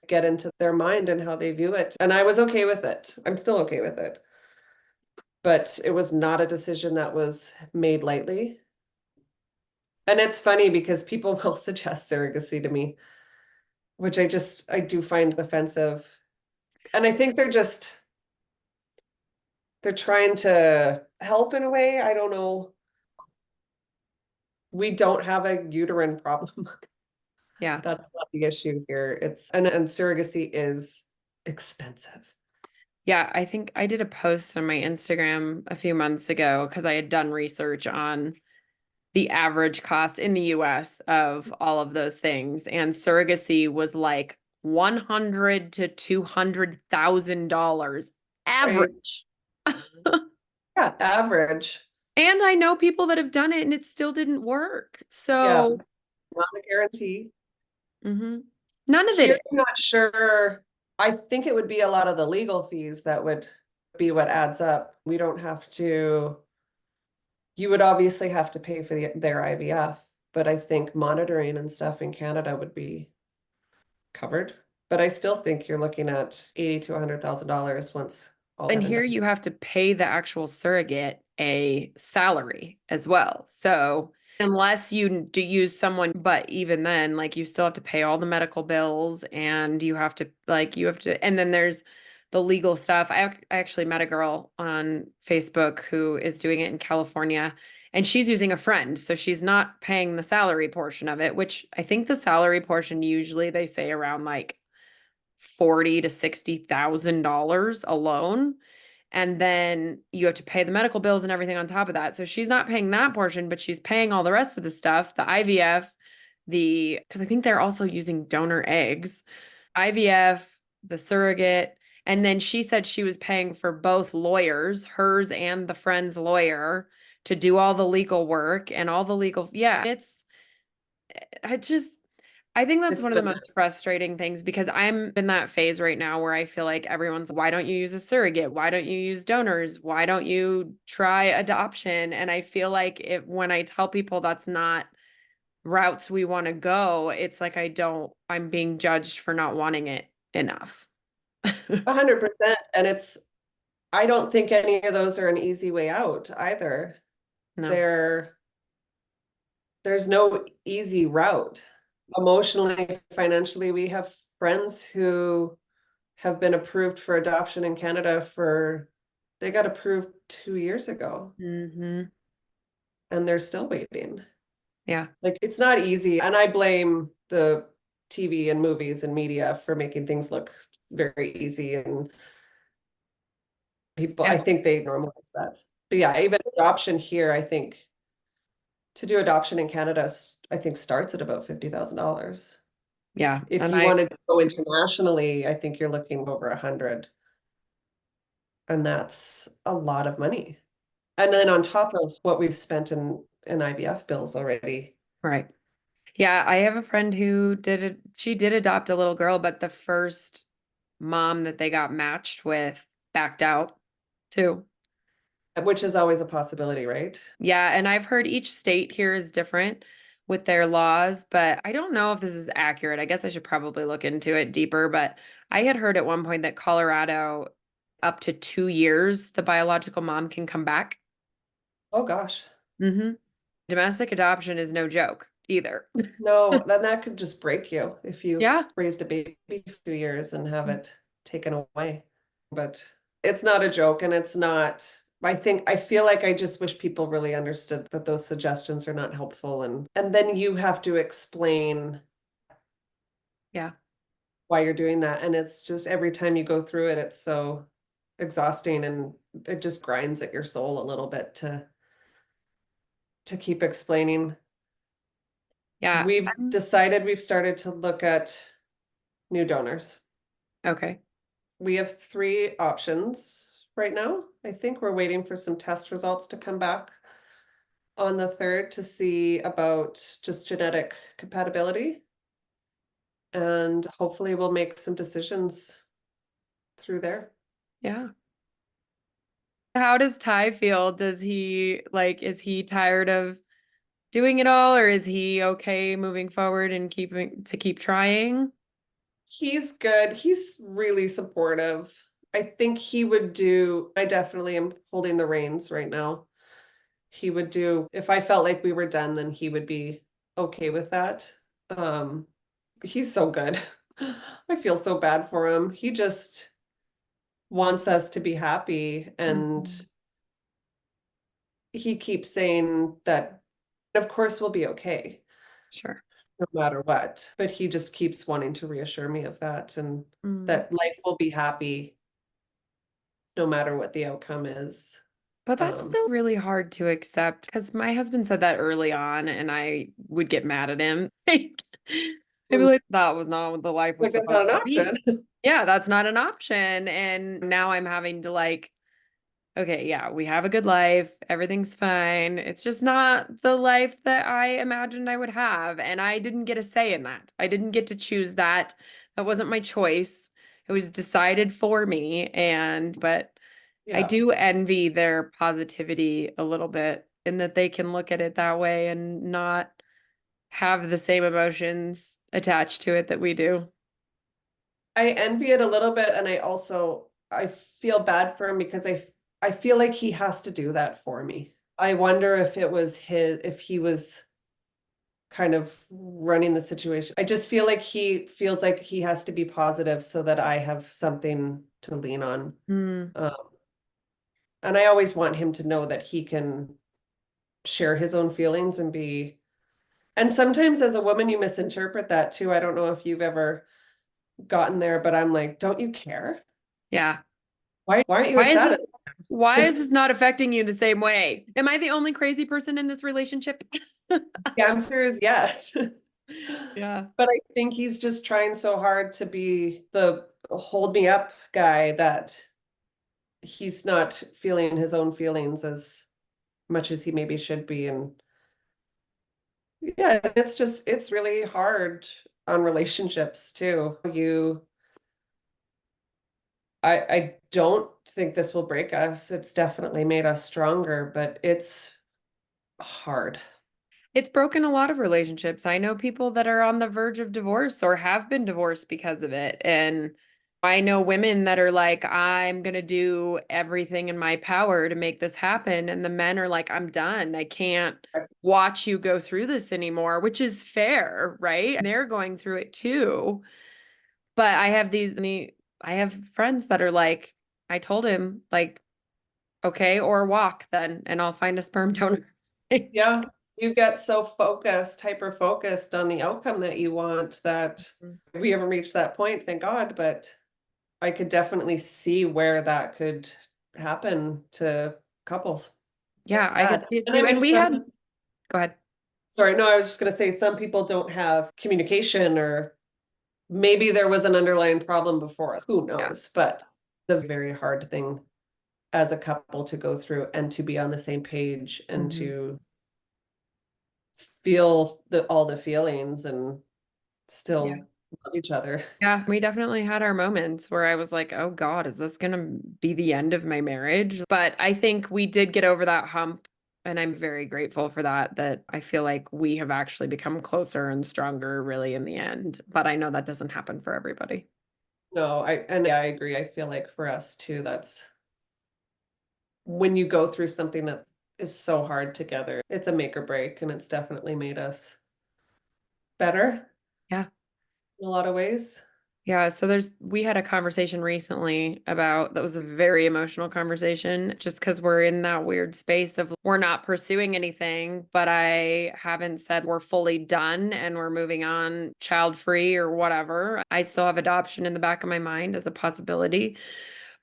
get into their mind and how they view it. And I was okay with it. I'm still okay with it. But it was not a decision that was made lightly. And it's funny because people will suggest surrogacy to me, which I do find offensive. And I think they're trying to help in a way. I don't know. We don't have a uterine problem. Yeah. That's not the issue here. And surrogacy is expensive. Yeah. I think I did a post on my Instagram a few months ago because I had done research on the average cost in the US of all of those things. And surrogacy was like 100 to $200,000 Right. average. Yeah, average. And I know people that have done it and it still didn't work. Yeah, So, not a guarantee. mhm. None of Here, it I'm is. not sure. I think it would be a lot of the legal fees that would be what adds up. We don't have to, you would obviously have to pay for their IVF, but I think monitoring and stuff in Canada would be covered. But I still think you're looking at 80 to $100,000 once all And said and done. here you have to pay the actual surrogate a salary as well. So, unless you do use someone, but even then, like you still have to pay all the medical bills and and then there's the legal stuff. I actually met a girl on Facebook who is doing it in California and she's using a friend. So she's not paying the salary portion of it, which I think the salary portion usually they say around like 40 to $60,000 alone. And then you have to pay the medical bills and everything on top of that. So she's not paying that portion, but she's paying all the rest of the stuff, the IVF, because I think they're also using donor eggs, IVF, the surrogate. And then she said she was paying for both lawyers, hers and the friend's lawyer, to do all the legal work and all the legal. Yeah, I just, I think that's It's one of the been, most frustrating things because I'm in that phase right now where I feel like everyone's, why don't you use a surrogate? Why don't you use donors? Why don't you try adoption? And I feel like when I tell people that's not routes we want to go, it's like I'm being judged for not wanting it enough. 100%. And I don't think any of those are an easy way out either. No. There, there's no easy route. Emotionally, financially, we have friends who have been approved for adoption in Canada they got approved 2 years ago Mm-hmm. and they're still waiting. Yeah. Like it's not easy. And I blame the TV and movies and media for making things look very easy. And people, Yeah. I think they normalize that. But yeah, even adoption here, I think to do adoption in Canada, I think starts at about $50,000. Yeah. If And you want to go internationally, I think you're looking over 100. And that's a lot of money. And then on top of what we've spent in IVF bills already. right. Yeah, I have a friend who did it. She did adopt a little girl, but the first mom that they got matched with backed out too. Which is always a possibility, right? Yeah, and I've heard each state here is different with their laws, but I don't know if this is accurate. I guess I should probably look into it deeper, but I had heard at one point that Colorado, up to 2 years, the biological mom can come back. Oh gosh. Mm-hmm. Domestic adoption is no joke either. No, then that could just break you if you've Yeah. raised a baby for 2 years and have it taken away. But it's not a joke and it's not, I feel like I just wish people really understood that those suggestions are not helpful and then you have to explain Yeah. why you're doing that. And it's just every time you go through it, it's so exhausting and it just grinds at your soul a little bit to keep explaining. Yeah. We've started to look at new donors. Okay. We have 3 options right now. I think we're waiting for some test results to come back on the 3rd to see about just genetic compatibility. And hopefully we'll make some decisions through there. Yeah. How does Ty feel? Is he tired of doing it all, or is he okay moving forward and keep trying? He's good. He's really supportive. I think I definitely am holding the reins right now. If I felt like we were done, then he would be okay with that. Um, he's so good. I feel so bad for him. He just wants us to be happy and Mhm. he keeps saying that of course we'll be okay Sure. no matter what. But he just keeps wanting to reassure me of that and Mm. that life will be happy no matter what the outcome is. But that's Um, still really hard to accept because my husband said that early on, and I would get mad at him. I'd be like, that was not what the life was like that's supposed not an to be. option. Yeah, that's not an option. And now I'm having to okay, yeah, we have a good life. Everything's fine. It's just not the life that I imagined I would have. And I didn't get a say in that. I didn't get to choose that. That wasn't my choice. It was decided for me. But I Yeah. do envy their positivity a little bit in that they can look at it that way and not have the same emotions attached to it that we do. I envy it a little bit and I feel bad for him because I feel like he has to do that for me. I wonder if he was kind of running the situation. I just feel like he feels like he has to be positive so that I have something to lean on. Hmm. Um, and I always want him to know that he can share his own feelings and sometimes as a woman you misinterpret that too. I don't know if you've ever gotten there, but I'm like, don't you care? Yeah. Why aren't you Why as is sad this as why is this not affecting you the same way? Am I the only crazy person in this relationship? the answer is yes. Yeah. But I think he's just trying so hard to be the hold me up guy that he's not feeling his own feelings as much as he maybe should be. And yeah, it's really hard on relationships too. I don't think this will break us. It's definitely made us stronger, but it's hard. It's broken a lot of relationships. I know people that are on the verge of divorce or have been divorced because of it. And I know women that are like, I'm going to do everything in my power to make this happen. And the men are like, I'm done. I can't watch you go through this anymore, which is fair, right? And they're going through it too. But I have I have friends that are like, I told him, like, okay, or walk then, and I'll find a sperm donor. Yeah, you get so focused, hyper focused on the outcome that you want that we haven't reached that point, thank God, but I could definitely see where that could happen to couples. Yeah, It's I could sad. see it And I too. And mean, we had, go ahead. sorry, no, I was just gonna say some people don't have communication, or maybe there was an underlying problem before, who Yeah. knows? But it's a very hard thing as a couple to go through and to be on the same page and Mhm. to feel all the feelings and Yeah. still love each other. Yeah, we definitely had our moments where I was like, oh God, is this gonna be the end of my marriage? But I think we did get over that hump. And I'm very grateful for that, that I feel like we have actually become closer and stronger really in the end. But I know that doesn't happen for everybody. No, yeah, I agree. I feel like for us too, that's when you go through something that is so hard together, it's a make or break, and it's definitely made us better Yeah. in a lot of ways. Yeah, so we had a conversation recently about that was a very emotional conversation just because we're in that weird space of we're not pursuing anything, but I haven't said we're fully done and we're moving on child free or whatever. I still have adoption in the back of my mind as a possibility.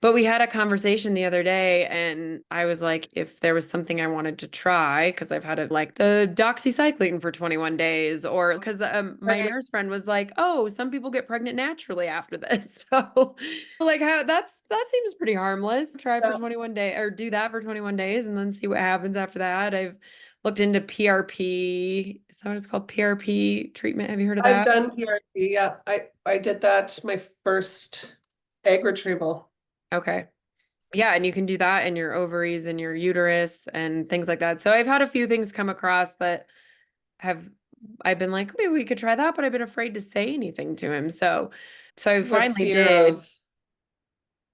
But we had a conversation the other day, and I was like, if there was something I wanted to try, because I've had it like the doxycycline for 21 days, or because my Right. nurse friend was like, oh, some people get pregnant naturally after this. So, like, how that seems pretty harmless. Try for Yeah. 21 days or do that for 21 days and then see what happens after that. I've looked into PRP. Is that what it's called? PRP treatment. Have you heard of I've that? done PRP. Yeah, I did that my first egg retrieval. Okay. Yeah, and you can do that in your ovaries and your uterus and things like that. So I've had a few things come across that have I've been like, maybe we could try that, but I've been afraid to say anything to him. So I With finally fear did. of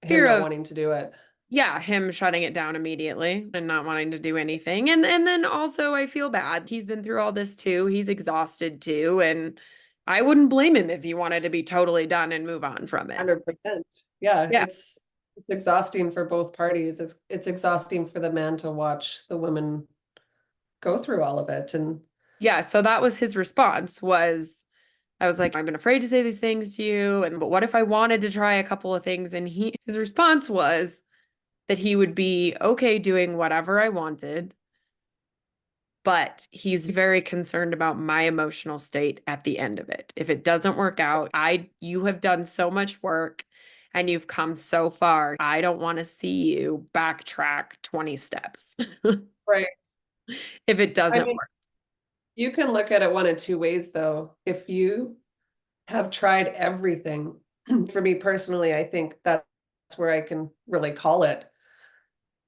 him Fear not of, wanting to do it. yeah, him shutting it down immediately and not wanting to do anything. And then also I feel bad. He's been through all this too. He's exhausted too. And I wouldn't blame him if he wanted to be totally done and move on from it. 100%. Yeah, Yeah. it's exhausting for both parties. It's exhausting for the man to watch the woman go through all of it. And Yeah. So that was his response was I was like, I've been afraid to say these things to you. And but what if I wanted to try a couple of things? And his response was that he would be okay doing whatever I wanted, but he's very concerned about my emotional state at the end of it. If it doesn't work out, you have done so much work and you've come so far. I don't want to see you backtrack 20 steps right. if it I doesn't mean, work. you can look at it one of two ways though. If you have tried everything, for me personally, I think that's where I can really call it.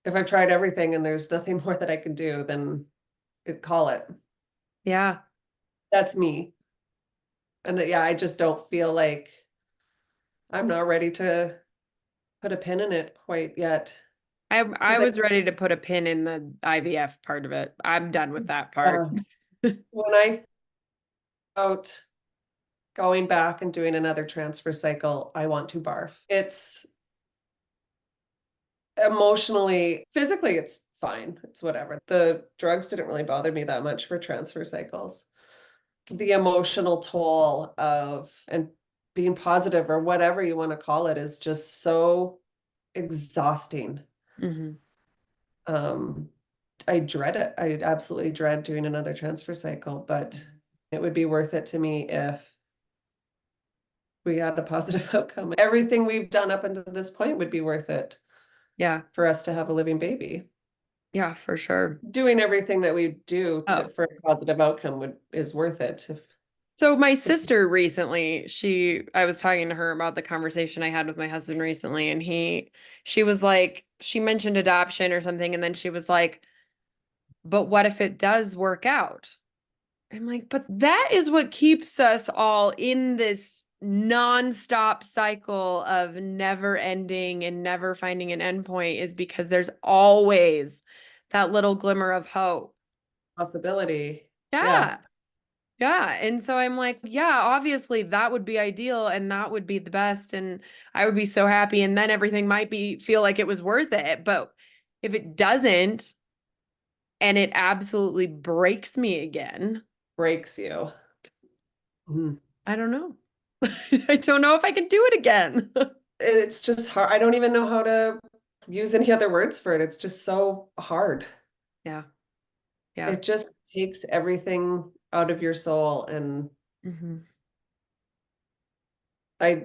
If I've tried everything and there's nothing more that I can do, then call it. Yeah. That's me. And yeah, I just don't feel like I'm not ready to put a pin in it quite yet. I Because was ready to put a pin in the IVF part of it. I'm done with that part. when I out going back and doing another transfer cycle, I want to barf. It's emotionally, physically, it's fine. It's whatever. The drugs didn't really bother me that much for transfer cycles. The emotional toll of and being positive or whatever you want to call it is just so exhausting. Mhm. Um, I dread it. I absolutely dread doing another transfer cycle, but it would be worth it to me if we had a positive outcome. Everything we've done up until this point would be worth it Yeah. for us to have a living baby. Yeah, for sure. Doing everything that we do Oh, for a positive outcome is worth it. so my sister recently, I was talking to her about the conversation I had with my husband recently, and she was like, she mentioned adoption or something, and then she was like, but what if it does work out? I'm like, but that is what keeps us all in this nonstop cycle of never ending and never finding an endpoint is because there's always that little glimmer of hope. Possibility. Yeah. Yeah. Yeah. And so I'm like, yeah, obviously that would be ideal and that would be the best. And I would be so happy. And then everything might feel like it was worth it. But if it doesn't and it absolutely breaks me again, Breaks you. Mhm. I don't know. I don't know if I can do it again. It's just hard. I don't even know how to use any other words for it. It's just so hard. Yeah. Yeah. It just takes everything out of your soul. And Hmm.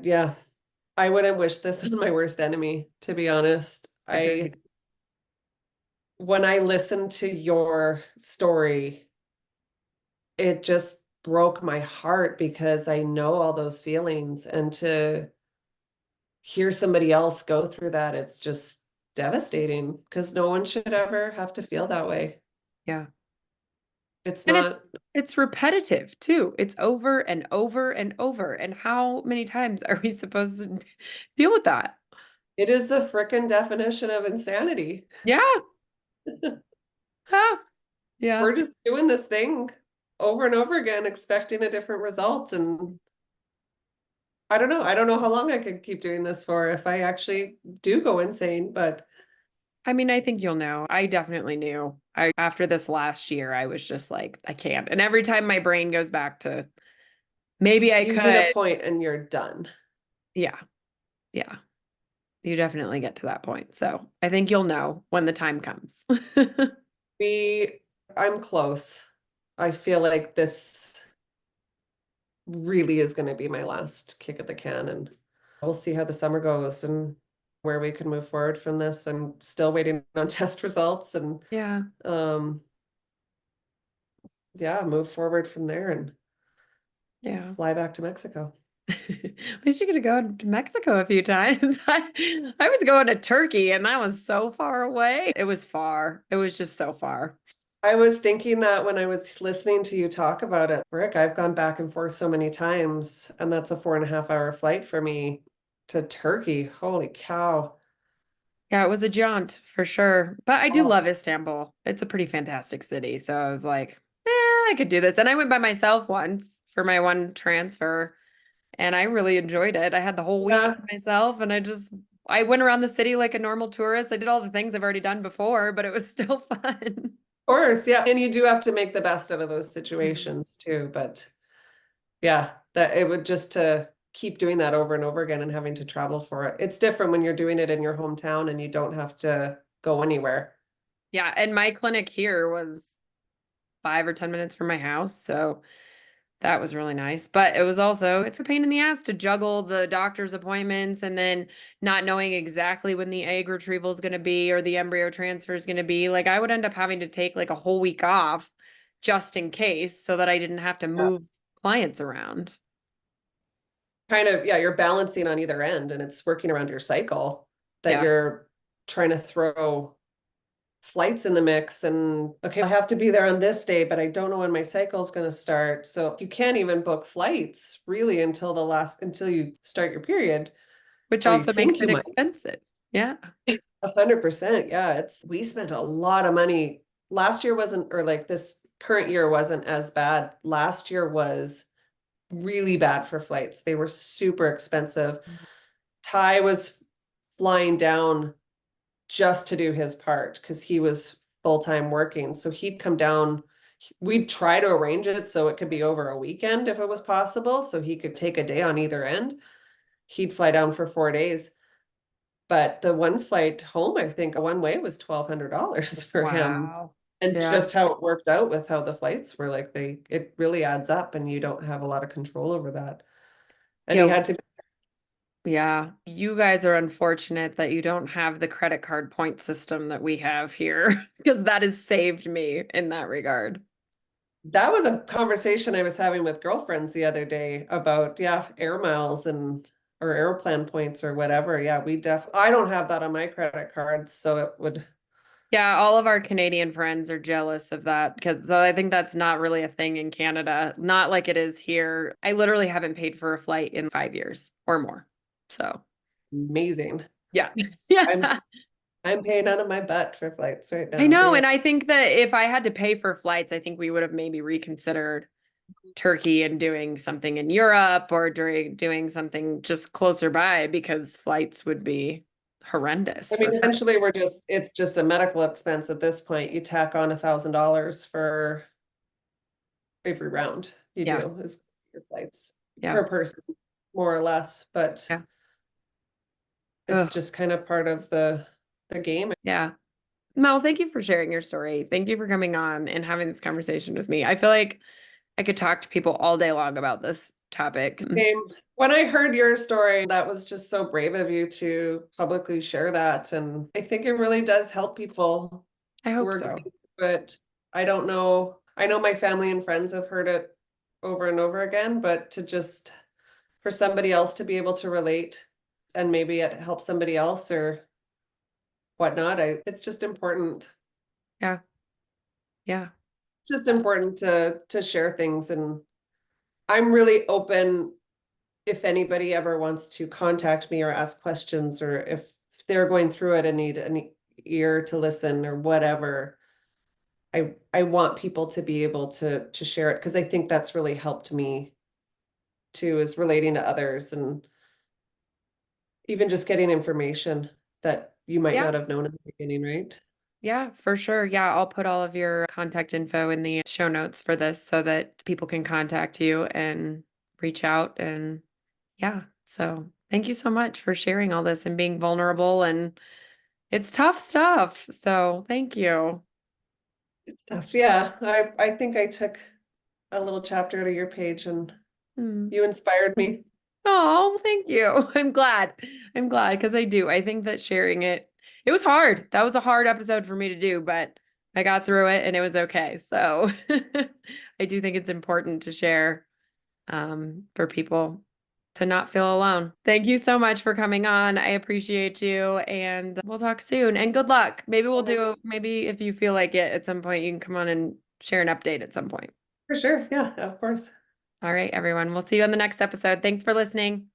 yeah, I wouldn't wish this on my worst enemy, to be honest. Agreed. When I listened to your story, it just broke my heart because I know all those feelings. And to hear somebody else go through that, it's just devastating because no one should ever have to feel that way. Yeah. It's And not, it's repetitive too. It's over and over and over. And how many times are we supposed to deal with that? it is the frickin' definition of insanity. Yeah. Ah, yeah. We're just doing this thing over and over again, expecting a different result. And I don't know. I don't know how long I could keep doing this for if I actually do go insane, but I mean, I think you'll know. I definitely knew. After this last year, I was just like, I can't. And every time my brain goes back to maybe I you hit a could. point and you're done. Yeah. Yeah. You definitely get to that point. So I think you'll know when the time comes. We, I'm close. I feel like this really is going to be my last kick at the can, and we'll see how the summer goes and where we can move forward from this. I'm still waiting on test results and Yeah. um yeah, move forward from there and Yeah. fly back to Mexico. At least you could have gone to Mexico a few times. I was going to Turkey and that was so far away. It was far. It was just so far. I was thinking that when I was listening to you talk about it, Rick, I've gone back and forth so many times, and that's a 4.5 hour flight for me to Turkey. Holy cow. Yeah, it was a jaunt for sure. But I do Oh, love Istanbul. It's a pretty fantastic city. So I was like, I could do this. And I went by myself once for my one transfer and I really enjoyed it. I had the whole week yeah, to myself and I went around the city like a normal tourist. I did all the things I've already done before, but it was still fun. course, yeah. And you do have to make the best out of those Mhm. situations too. But yeah, that it would just to keep doing that over and over again and having to travel for it. It's different when you're doing it in your hometown and you don't have to go anywhere. Yeah, and my clinic here was 5 or 10 minutes from my house. So that was really nice. But it's a pain in the ass to juggle the doctor's appointments and then not knowing exactly when the egg retrieval is going to be or the embryo transfer is going to be. Like I would end up having to take like a whole week off just in case so that I didn't have to Yeah. move clients around. Kind of, yeah, you're balancing on either end and it's working around your cycle that Yeah. you're trying to throw flights in the mix and okay, I have to be there on this day, but I don't know when my cycle is going to start. So you can't even book flights really until you start your period, Which or you also makes think you it might. expensive. Yeah. 100%. Yeah, we spent a lot of money. Last year wasn't, or like this current year wasn't as bad. Last year was really bad for flights. They were super expensive. Ty was flying down just to do his part because he was full-time working. So he'd come down. We'd try to arrange it so it could be over a weekend if it was possible, so he could take a day on either end. He'd fly down for 4 days. But the one flight home, I think one way was $1,200 for him. Wow. And Yeah. just how it worked out with how the flights were like it really adds up and you don't have a lot of control over that. And he Yeah. had to, Yeah, you guys are unfortunate that you don't have the credit card point system that we have here because that has saved me in that regard. that was a conversation I was having with girlfriends the other day about, yeah, air miles and or airplane points or whatever. Yeah, I don't have that on my credit card, so it would. Yeah, all of our Canadian friends are jealous of that because I think that's not really a thing in Canada, not like it is here. I literally haven't paid for a flight in 5 years or more. So, Amazing. yeah. I'm Yeah. I'm paying out of my butt for flights right I now. know. They are And I think that if I had to pay for flights, I think we would have maybe reconsidered. Turkey and doing something in Europe or doing something just closer by because flights would be horrendous I mean, for sure. essentially, it's just a medical expense at this point. You tack on $1,000 for every round you Yeah. do is your flights Yeah. per person, more or less. But Yeah. it's Ugh. just kind of part of the game. Yeah. Mel, thank you for sharing your story. Thank you for coming on and having this conversation with me. I feel like I could talk to people all day long about this topic. Same. When I heard your story, that was just so brave of you to publicly share that. And I think it really does help people I who hope are so. going through it. I don't know. I know my family and friends have heard it over and over again, but to just for somebody else to be able to relate and maybe it helps somebody else or whatnot, it's just important. Yeah. Yeah. It's just important to share things, and I'm really open if anybody ever wants to contact me or ask questions, or if they're going through it and need an ear to listen or whatever. I want people to be able to share it because I think that's really helped me too, is relating to others and even just getting information that you might Yeah. not have known in the beginning, right? Yeah, for sure. Yeah, I'll put all of your contact info in the show notes for this so that people can contact you and reach out. And yeah, so thank you so much for sharing all this and being vulnerable. And it's tough stuff. So thank you. It's tough. Yeah, I think I took a little chapter out of your page and Hmm. you inspired me. Oh, thank you. I'm glad. I'm glad because I do. I think that sharing it was hard. That was a hard episode for me to do, but I got through it and it was okay. So I do think it's important to share for people to not feel alone. Thank you so much for coming on. I appreciate you and we'll talk soon. And good luck. Maybe if you feel like it at some point, you can come on and share an update at some point. For sure. Yeah, of course. All right, everyone. We'll see you on the next episode. Thanks for listening.